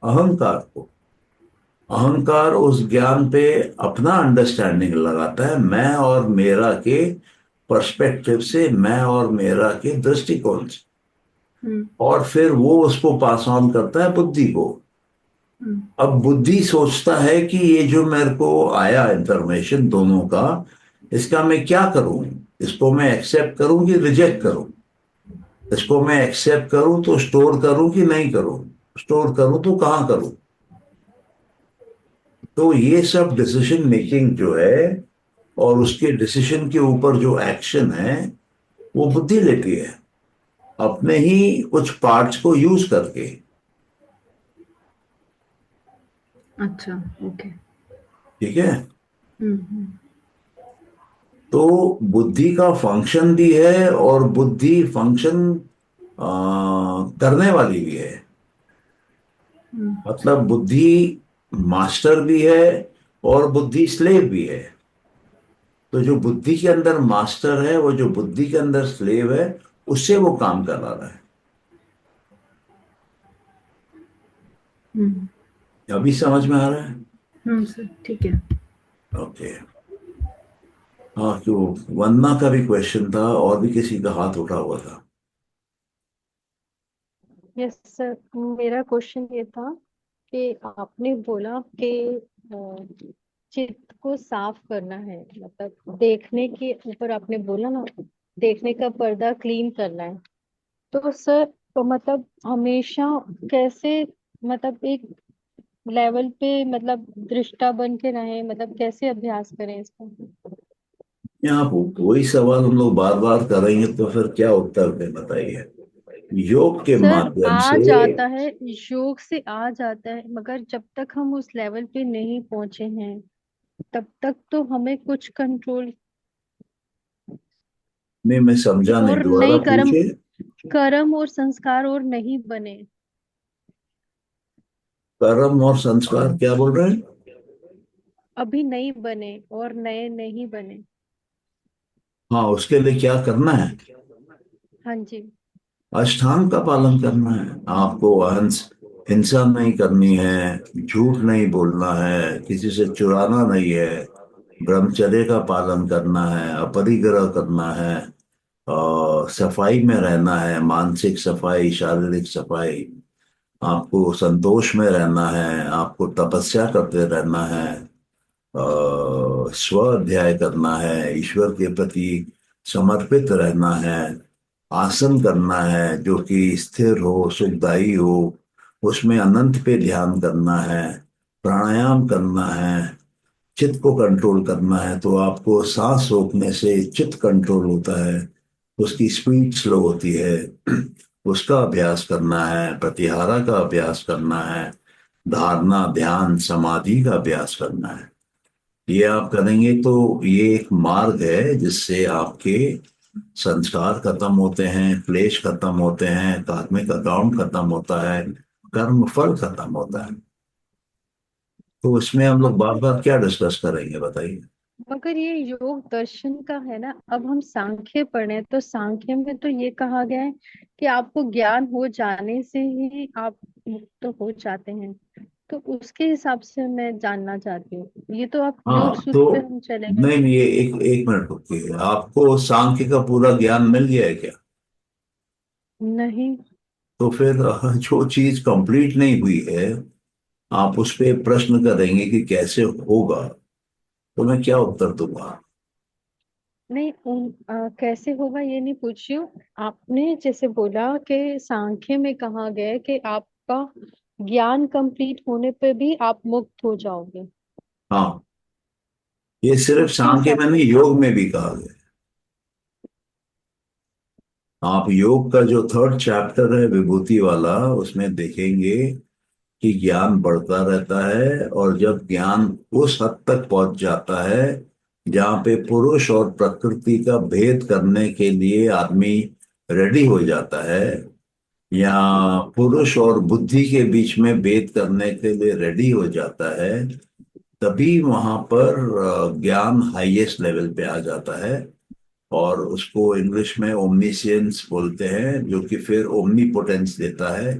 अहंकार को। अहंकार उस ज्ञान पे अपना अंडरस्टैंडिंग लगाता है, मैं और मेरा के पर्सपेक्टिव से, मैं और मेरा के दृष्टिकोण से। हम्म। और फिर वो उसको पास ऑन करता है बुद्धि को। हम्म। अब बुद्धि सोचता है कि ये जो मेरे को आया इंफॉर्मेशन दोनों का, इसका मैं क्या करूं? इसको मैं एक्सेप्ट करूं कि रिजेक्ट करूं? इसको मैं एक्सेप्ट करूं तो स्टोर करूं कि नहीं करूं? स्टोर करूं तो कहाँ करूं? तो ये सब डिसीजन मेकिंग जो है, और उसके डिसीजन के ऊपर जो एक्शन है, वो बुद्धि लेती है अपने ही कुछ पार्ट्स को यूज करके। अच्छा। ओके। ठीक है। हम्म। तो बुद्धि का फंक्शन भी है, और बुद्धि फंक्शन करने वाली भी है। हम्म। मतलब बुद्धि मास्टर भी है और बुद्धि स्लेव भी है। तो जो बुद्धि के अंदर मास्टर है, वो जो बुद्धि के अंदर स्लेव है, उससे वो काम करा रहा है। हम्म। अभी समझ में आ रहा है? सर ठीक है। ओके। हाँ, तो वंदना का भी क्वेश्चन था, और भी किसी का हाथ उठा हुआ था। यस सर, मेरा क्वेश्चन ये था कि आपने बोला कि चित्त को साफ करना है, मतलब देखने के ऊपर आपने बोला ना, देखने का पर्दा क्लीन करना है। तो सर, तो मतलब हमेशा कैसे, मतलब एक लेवल पे, मतलब दृष्टा बन के रहे, मतलब कैसे अभ्यास करें इसका? यहाँ वही सवाल हम लोग बार बार करेंगे तो फिर क्या उत्तर दें, बताइए। योग के सर माध्यम आ से। जाता है, योग से आ जाता है, मगर जब तक हम उस लेवल पे नहीं पहुंचे हैं तब तक तो हमें कुछ कंट्रोल नहीं, मैं समझा नहीं, और दोबारा नहीं, कर्म पूछे। कर्म और संस्कार और नहीं बने। कर्म और संस्कार क्या बोल रहे हैं? अभी नहीं बने और नए नहीं बने। हाँ, उसके लिए क्या करना है? हाँ जी। अष्टांग का पालन करना है आपको। हिंसा नहीं करनी है, झूठ नहीं बोलना है, किसी से चुराना नहीं है, ब्रह्मचर्य का पालन करना है, अपरिग्रह करना है, और सफाई में रहना है, मानसिक सफाई, शारीरिक सफाई। आपको संतोष में रहना है, आपको तपस्या करते रहना है, स्व अध्याय करना है, ईश्वर के प्रति समर्पित रहना है, आसन करना है जो कि स्थिर हो, सुखदायी हो, उसमें अनंत पे ध्यान करना है, प्राणायाम करना है, चित्त को कंट्रोल करना है। तो आपको सांस रोकने से चित्त कंट्रोल होता है, उसकी स्पीड स्लो होती है। उसका अभ्यास करना है, प्रत्याहार का अभ्यास करना है, धारणा, ध्यान, समाधि का अभ्यास करना है। ये आप करेंगे तो ये एक मार्ग है जिससे आपके संस्कार खत्म होते हैं, क्लेश खत्म होते हैं, कार्मिक अकाउंट खत्म होता है, कर्म फल खत्म होता है। तो इसमें हम लोग बार बार क्या डिस्कस करेंगे, बताइए। मगर ये योग दर्शन का है ना, अब हम सांख्य पढ़े तो सांख्य में तो ये कहा गया है कि आपको ज्ञान हो जाने से ही आप मुक्त हो जाते हैं। तो उसके हिसाब से मैं जानना चाहती हूँ, ये तो आप योग हाँ, तो सूत्र पे हम चले गए। नहीं नहीं, ये एक एक मिनट रुकिए। आपको सांख्य का पूरा ज्ञान मिल गया है क्या? नहीं। तो फिर जो चीज कंप्लीट नहीं हुई है, आप उस पे प्रश्न करेंगे कि कैसे होगा, तो मैं क्या उत्तर दूंगा? नहीं कैसे होगा ये नहीं पूछ रही हूँ। आपने जैसे बोला कि सांख्य में कहा गया है कि आपका ज्ञान कंप्लीट होने पे भी आप मुक्त हो जाओगे। हाँ, ये सिर्फ उसके सांख्य हिसाब में से नहीं, योग में भी कहा गया है। आप योग का जो थर्ड चैप्टर है विभूति वाला, उसमें देखेंगे कि ज्ञान बढ़ता रहता है, और जब ज्ञान उस हद तक पहुंच जाता है जहाँ पे पुरुष और प्रकृति का भेद करने के लिए आदमी रेडी हो जाता है, या पुरुष और बुद्धि के बीच में भेद करने के लिए रेडी हो जाता है, तभी वहां पर ज्ञान हाईएस्ट लेवल पे आ जाता है। और उसको इंग्लिश में ओमनिशियंस बोलते हैं, जो कि फिर ओमनीपोटेंस देता है,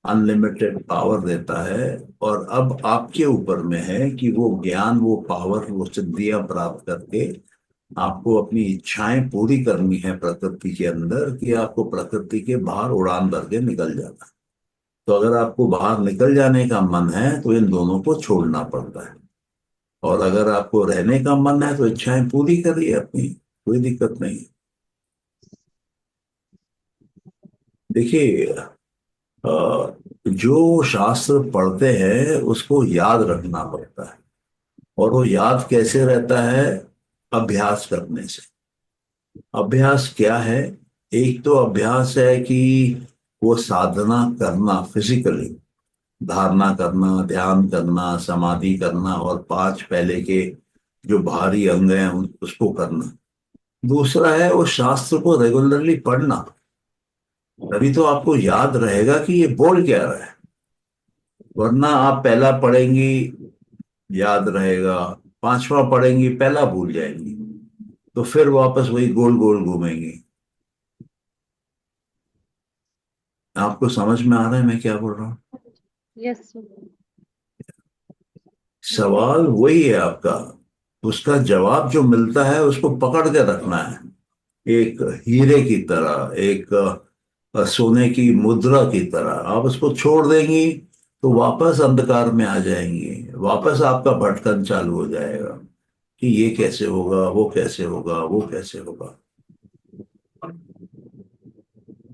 अनलिमिटेड पावर देता है। और अब आपके ऊपर में है कि वो ज्ञान, वो पावर, वो सिद्धियां प्राप्त करके आपको अपनी इच्छाएं पूरी करनी है प्रकृति के अंदर, कि आपको प्रकृति के बाहर उड़ान भर के निकल जाना है। तो अगर आपको बाहर निकल जाने का मन है तो इन दोनों को छोड़ना पड़ता है। और अगर आपको रहने का मन है तो इच्छाएं पूरी करिए अपनी, कोई दिक्कत नहीं। देखिए, जो शास्त्र पढ़ते हैं उसको याद रखना पड़ता है। और वो याद कैसे रहता है? अभ्यास करने से। अभ्यास क्या है? एक तो अभ्यास है कि वो साधना करना फिजिकली, धारणा करना, ध्यान करना, समाधि करना, और पांच पहले के जो भारी अंग हैं उसको करना। दूसरा है वो शास्त्र को रेगुलरली पढ़ना। तभी तो आपको याद रहेगा कि ये बोल क्या रहा है। वरना आप पहला पढ़ेंगी, याद रहेगा, पांचवा पढ़ेंगी, पहला भूल जाएंगी, तो फिर वापस वही गोल गोल घूमेंगी। आपको समझ में आ रहा है मैं क्या बोल रहा हूँ? यस। सवाल वही है आपका, उसका जवाब जो मिलता है उसको पकड़ के रखना है, एक हीरे की तरह, एक सोने की मुद्रा की तरह। आप उसको छोड़ देंगी तो वापस अंधकार में आ जाएंगी, वापस आपका भटकन चालू हो जाएगा कि ये कैसे होगा, वो कैसे होगा, वो कैसे होगा।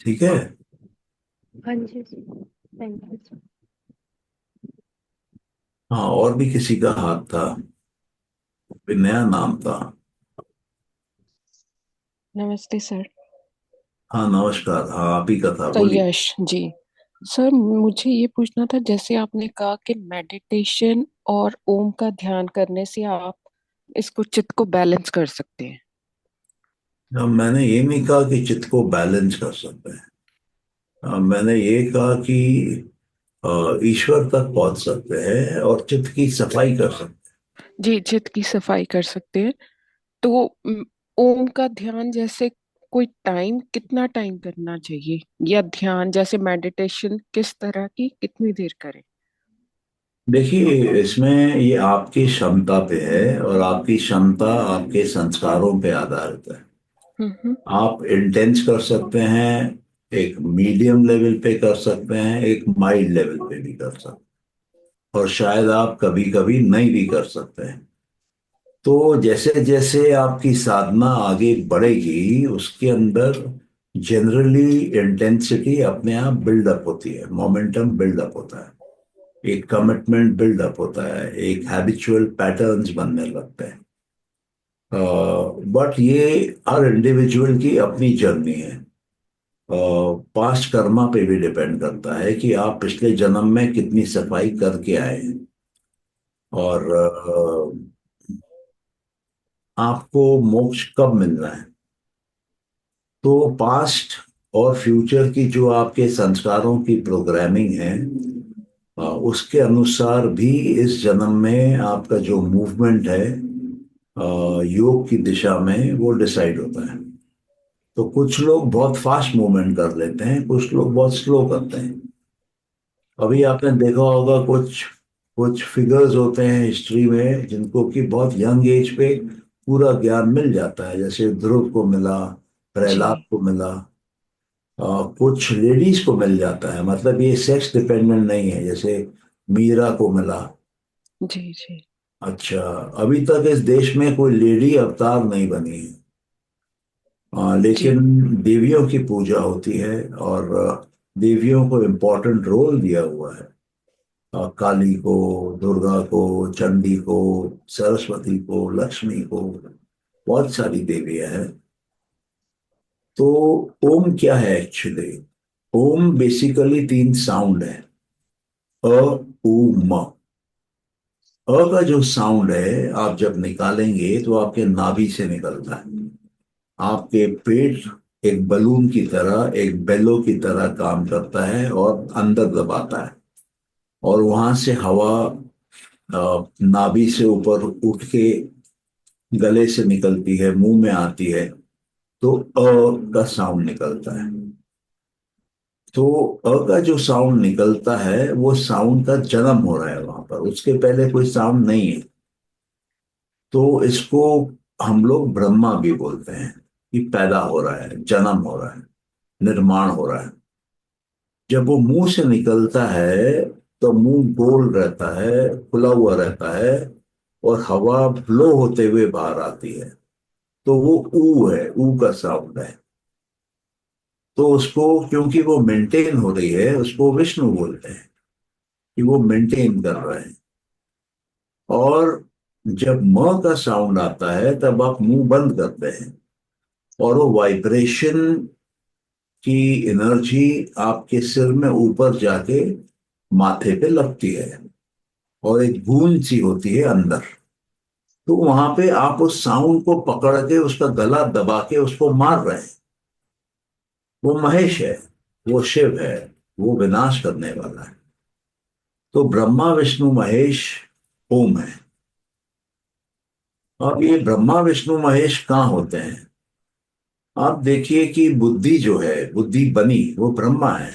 ठीक है। हाँ जी, थैंक यू। हाँ, और भी किसी का हाथ था, कोई नया नाम था। नमस्ते सर। हाँ नमस्कार, हाँ आप ही का था, सर बोलिए। यश जी। सर मुझे ये पूछना था, जैसे आपने कहा कि मेडिटेशन और ओम का ध्यान करने से आप इसको चित्त को बैलेंस कर सकते हैं। अब मैंने ये नहीं कहा कि चित्त को बैलेंस कर सकते हैं। मैंने ये कहा कि ईश्वर तक पहुंच सकते हैं और चित्त की सफाई कर सकते जी, चित्त की सफाई कर सकते हैं। तो ओम का ध्यान जैसे कोई टाइम, कितना टाइम करना चाहिए, या ध्यान जैसे मेडिटेशन किस तरह की कितनी देर करें? हैं। देखिए, इसमें ये आपकी क्षमता पे है, और आपकी क्षमता आपके संस्कारों पे आधारित है। हम्म। आप इंटेंस कर सकते हैं, एक मीडियम लेवल पे कर सकते हैं, एक माइल्ड लेवल पे भी कर सकते हैं, और शायद आप कभी कभी नहीं भी कर सकते हैं। तो जैसे जैसे आपकी साधना आगे बढ़ेगी उसके अंदर जनरली इंटेंसिटी अपने आप बिल्डअप होती है, मोमेंटम बिल्डअप होता है, एक कमिटमेंट बिल्डअप होता है, एक हैबिचुअल पैटर्न्स बनने लगते हैं। बट ये हर इंडिविजुअल की अपनी जर्नी है। पास्ट कर्मा पे भी डिपेंड करता है कि आप पिछले जन्म में कितनी सफाई करके आए हैं, और आपको मोक्ष कब मिलना है। तो पास्ट और फ्यूचर की जो आपके संस्कारों की प्रोग्रामिंग है, उसके अनुसार भी इस जन्म में आपका जो मूवमेंट है योग की दिशा में, वो डिसाइड होता है। तो कुछ लोग बहुत फास्ट मूवमेंट कर लेते हैं, कुछ लोग बहुत स्लो करते हैं। अभी आपने देखा होगा कुछ कुछ फिगर्स होते हैं हिस्ट्री में जिनको कि बहुत यंग एज पे पूरा ज्ञान मिल जाता है, जैसे ध्रुव को मिला, प्रहलाद जी को मिला, कुछ लेडीज को मिल जाता है। मतलब ये सेक्स डिपेंडेंट नहीं है, जैसे मीरा को मिला। जी जी। अच्छा, अभी तक इस देश में कोई लेडी अवतार नहीं बनी है। जी। लेकिन देवियों की पूजा होती है और देवियों को इम्पोर्टेंट रोल दिया हुआ है। काली को, दुर्गा को, चंडी को, सरस्वती को, लक्ष्मी को, बहुत सारी देवियां हैं। तो ओम क्या है एक्चुअली? ओम बेसिकली तीन साउंड है। अ, उ, म। अ का जो साउंड है आप जब निकालेंगे तो आपके नाभि से निकलता है। आपके पेट एक बलून की तरह, एक बेलो की तरह काम करता है और अंदर दबाता है, और वहां से हवा नाभि से ऊपर उठ के गले से निकलती है, मुंह में आती है, तो का साउंड निकलता है। तो का जो साउंड निकलता है वो साउंड का जन्म हो रहा है वहां पर, उसके पहले कोई साउंड नहीं है। तो इसको हम लोग ब्रह्मा भी बोलते हैं कि पैदा हो रहा है, जन्म हो रहा है, निर्माण हो रहा है। जब वो मुंह से निकलता है तो मुंह गोल रहता है, खुला हुआ रहता है, और हवा ब्लो होते हुए बाहर आती है। तो वो ऊ है, ऊ का साउंड है। तो उसको, क्योंकि वो मेंटेन हो रही है, उसको विष्णु बोलते हैं कि वो मेंटेन कर रहे हैं। और जब म का साउंड आता है तब आप मुंह बंद करते हैं, और वो वाइब्रेशन की एनर्जी आपके सिर में ऊपर जाके माथे पे लगती है, और एक गूंज सी होती है अंदर। तो वहां पे आप उस साउंड को पकड़ के उसका गला दबा के उसको मार रहे हैं। वो महेश है, वो शिव है, वो विनाश करने वाला है। तो ब्रह्मा विष्णु महेश ओम है। अब ये ब्रह्मा विष्णु महेश कहाँ होते हैं? आप देखिए कि बुद्धि जो है, बुद्धि बनी वो ब्रह्मा है,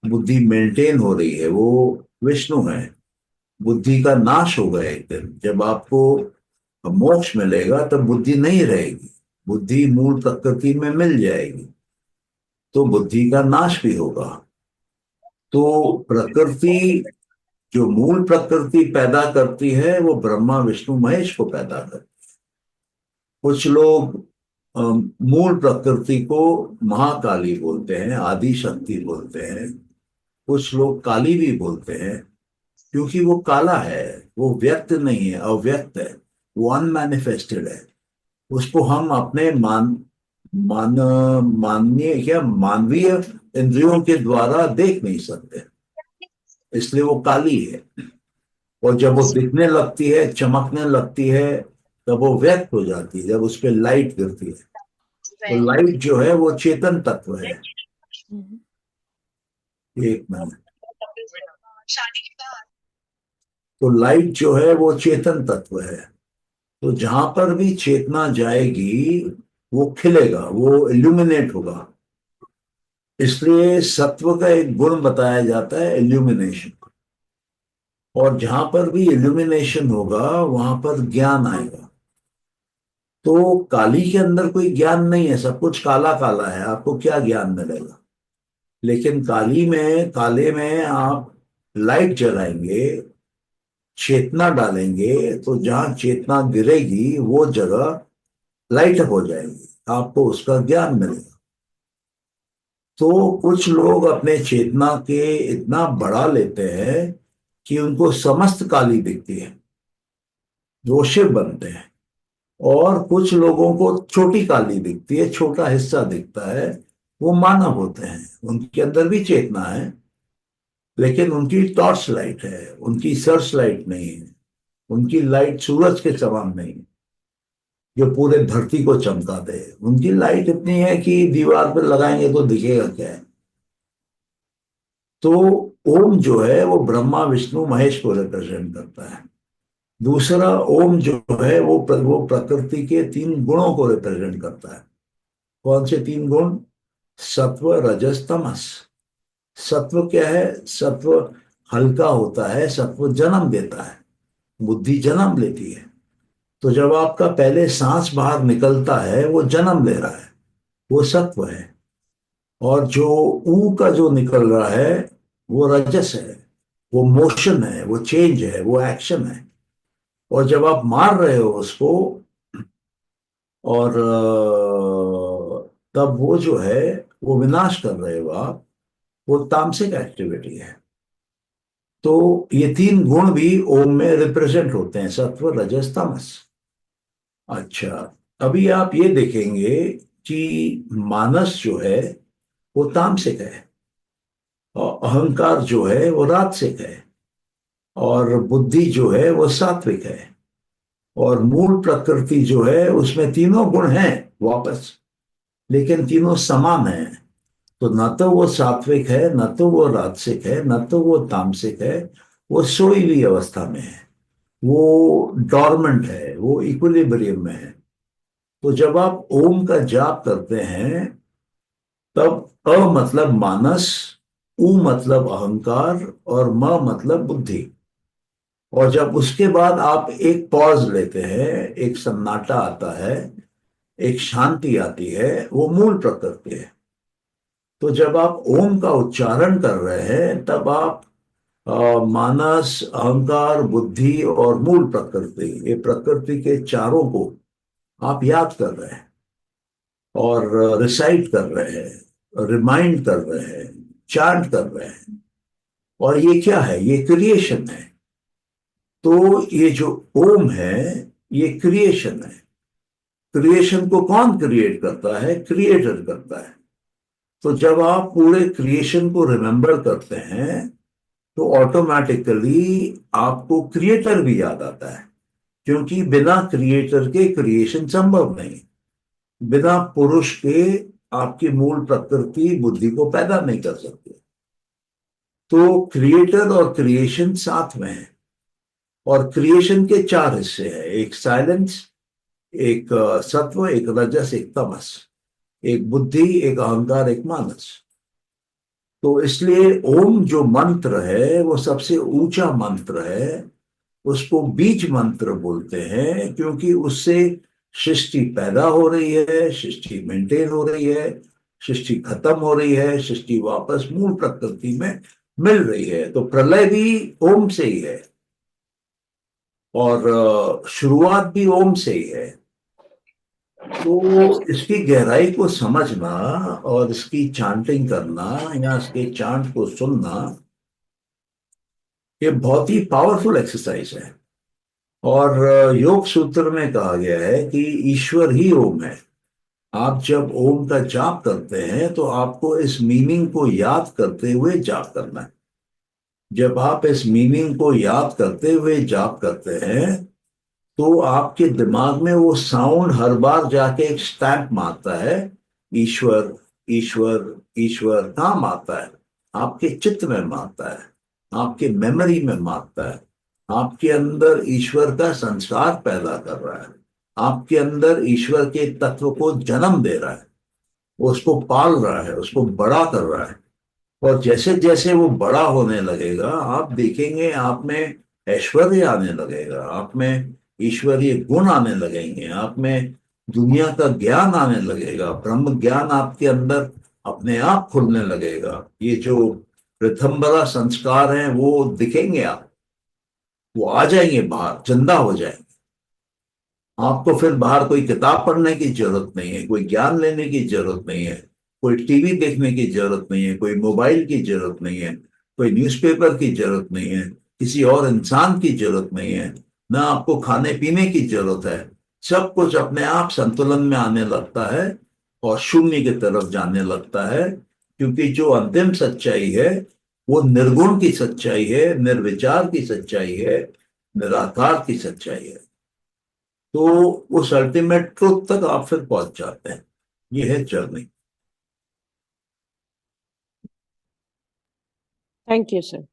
बुद्धि मेंटेन हो रही है वो विष्णु है। बुद्धि का नाश होगा एक दिन, जब आपको मोक्ष मिलेगा तब बुद्धि नहीं रहेगी, बुद्धि मूल प्रकृति में मिल जाएगी, तो बुद्धि का नाश भी होगा। तो प्रकृति, जो मूल प्रकृति पैदा करती है वो ब्रह्मा विष्णु महेश को पैदा करती है। कुछ लोग मूल प्रकृति को महाकाली बोलते हैं, आदि शक्ति बोलते हैं। कुछ लोग काली भी बोलते हैं, क्योंकि वो काला है, वो व्यक्त नहीं है, अव्यक्त है, वो अनमैनिफेस्टेड है। उसको हम अपने मान माननीय क्या मानवीय इंद्रियों के द्वारा देख नहीं सकते, इसलिए वो काली है। और जब वो दिखने लगती है, चमकने लगती है, तब वो व्यक्त हो जाती है, जब उस पर लाइट गिरती है। तो लाइट जो है वो चेतन तत्व है। हम्म। एक मिनट। तो लाइट जो है वो चेतन तत्व है। तो जहां पर भी चेतना जाएगी वो खिलेगा, वो इल्यूमिनेट होगा। इसलिए सत्व का एक गुण बताया जाता है इल्यूमिनेशन। और जहां पर भी इल्यूमिनेशन होगा वहां पर ज्ञान आएगा। तो काली के अंदर कोई ज्ञान नहीं है, सब कुछ काला काला है, आपको क्या ज्ञान मिलेगा? लेकिन काली में, काले में आप लाइट जलाएंगे, चेतना डालेंगे, तो जहां चेतना गिरेगी वो जगह लाइट हो जाएगी, आपको उसका ज्ञान मिलेगा। तो कुछ लोग अपने चेतना के इतना बढ़ा लेते हैं कि उनको समस्त काली दिखती है, वो शिव बनते हैं। और कुछ लोगों को छोटी काली दिखती है, छोटा हिस्सा दिखता है, वो मानव होते हैं, उनके अंदर भी चेतना है, लेकिन उनकी टॉर्च लाइट है, उनकी सर्च लाइट नहीं है। उनकी लाइट सूरज के समान नहीं है जो पूरे धरती को चमका दे। उनकी लाइट इतनी है कि दीवार पर लगाएंगे तो दिखेगा क्या है। तो ओम जो है वो ब्रह्मा विष्णु महेश को रिप्रेजेंट करता है। दूसरा ओम जो है वो प्रकृति के तीन गुणों को रिप्रेजेंट करता है। कौन से तीन गुण? सत्व रजस तमस। सत्व क्या है? सत्व हल्का होता है, सत्व जन्म देता है, बुद्धि जन्म लेती है। तो जब आपका पहले सांस बाहर निकलता है वो जन्म ले रहा है, वो सत्व है। और जो ऊ का जो निकल रहा है वो रजस है, वो मोशन है, वो चेंज है, वो एक्शन है। और जब आप मार रहे हो उसको, और तब वो जो है वो विनाश कर रहे हो आप, वो तामसिक एक्टिविटी है। तो ये तीन गुण भी ओम में रिप्रेजेंट होते हैं, सत्व रजस तमस। अच्छा, अभी आप ये देखेंगे कि मानस जो है वो तामसिक है, और अहंकार जो है वो राजसिक है, और बुद्धि जो है वो सात्विक है, और मूल प्रकृति जो है उसमें तीनों गुण हैं वापस, लेकिन तीनों समान हैं। तो न तो वो सात्विक है, न तो वो राजसिक है, न तो वो तामसिक है, वो सोई हुई अवस्था में है, वो डॉर्मेंट है, वो इक्विलिब्रियम में है। तो जब आप ओम का जाप करते हैं, तब अ मतलब मानस, उ मतलब अहंकार, और म मतलब बुद्धि। और जब उसके बाद आप एक पॉज लेते हैं, एक सन्नाटा आता है, एक शांति आती है, वो मूल प्रकृति है। तो जब आप ओम का उच्चारण कर रहे हैं, तब आप मानस, अहंकार, बुद्धि और मूल प्रकृति, ये प्रकृति के चारों को आप याद कर रहे हैं, और रिसाइट कर रहे हैं, रिमाइंड कर रहे हैं, चांट कर रहे हैं। और ये क्या है? ये क्रिएशन है। तो ये जो ओम है, ये क्रिएशन है। क्रिएशन को कौन क्रिएट करता है? क्रिएटर करता है। तो जब आप पूरे क्रिएशन को रिमेंबर करते हैं, तो ऑटोमेटिकली आपको क्रिएटर भी याद आता है, क्योंकि बिना क्रिएटर के क्रिएशन संभव नहीं। बिना पुरुष के आपकी मूल प्रकृति बुद्धि को पैदा नहीं कर सकती। तो क्रिएटर और क्रिएशन साथ में है। और क्रिएशन के चार हिस्से हैं, एक साइलेंस, एक सत्व, एक रजस, एक तमस, एक बुद्धि, एक अहंकार, एक मानस। तो इसलिए ओम जो मंत्र है वो सबसे ऊंचा मंत्र है। उसको बीज मंत्र बोलते हैं, क्योंकि उससे सृष्टि पैदा हो रही है, सृष्टि मेंटेन हो रही है, सृष्टि खत्म हो रही है, सृष्टि वापस मूल प्रकृति में मिल रही है। तो प्रलय भी ओम से ही है, और शुरुआत भी ओम से ही है। तो इसकी गहराई को समझना और इसकी चांटिंग करना, या इसके चांट को सुनना, ये बहुत ही पावरफुल एक्सरसाइज है। और योग सूत्र में कहा गया है कि ईश्वर ही ओम है। आप जब ओम का जाप करते हैं, तो आपको इस मीनिंग को याद करते हुए जाप करना है। जब आप इस मीनिंग को याद करते हुए जाप करते हैं, तो आपके दिमाग में वो साउंड हर बार जाके एक स्टैम्प मारता है, ईश्वर, ईश्वर, ईश्वर। कहाँ मारता है? आपके चित्त में मारता है, आपके मेमोरी में मारता है, आपके अंदर ईश्वर का संस्कार पैदा कर रहा है, आपके अंदर ईश्वर के तत्व को जन्म दे रहा है, वो उसको पाल रहा है, उसको बड़ा कर रहा है। और जैसे जैसे वो बड़ा होने लगेगा, आप देखेंगे आप में ऐश्वर्य आने लगेगा, आप में ईश्वरीय गुण आने लगेंगे, आप में दुनिया का ज्ञान आने लगेगा, ब्रह्म ज्ञान आपके अंदर अपने आप खुलने लगेगा। ये जो ऋतंबरा संस्कार हैं वो दिखेंगे, आप वो आ जाएंगे बाहर, जिंदा हो जाएंगे। आपको फिर बाहर कोई किताब पढ़ने की जरूरत नहीं है, कोई ज्ञान लेने की जरूरत नहीं है, कोई टीवी देखने की जरूरत नहीं है, कोई मोबाइल की जरूरत नहीं है, कोई न्यूज़पेपर की जरूरत नहीं है, किसी और इंसान की जरूरत नहीं है, ना आपको खाने पीने की जरूरत है। सब कुछ अपने आप संतुलन में आने लगता है, और शून्य की तरफ जाने लगता है। क्योंकि जो अंतिम सच्चाई है, वो निर्गुण की सच्चाई है, निर्विचार की सच्चाई है, निराकार की सच्चाई है। तो उस अल्टीमेट ट्रुथ तक आप फिर पहुंच जाते हैं। ये है journey. Thank you sir.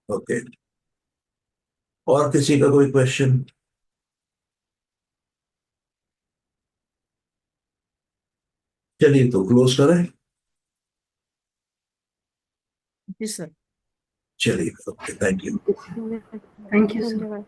Okay, और किसी का कोई क्वेश्चन? चलिए तो क्लोज करें। जी सर। चलिए, okay, thank you. Thank you sir. धन्यवाद।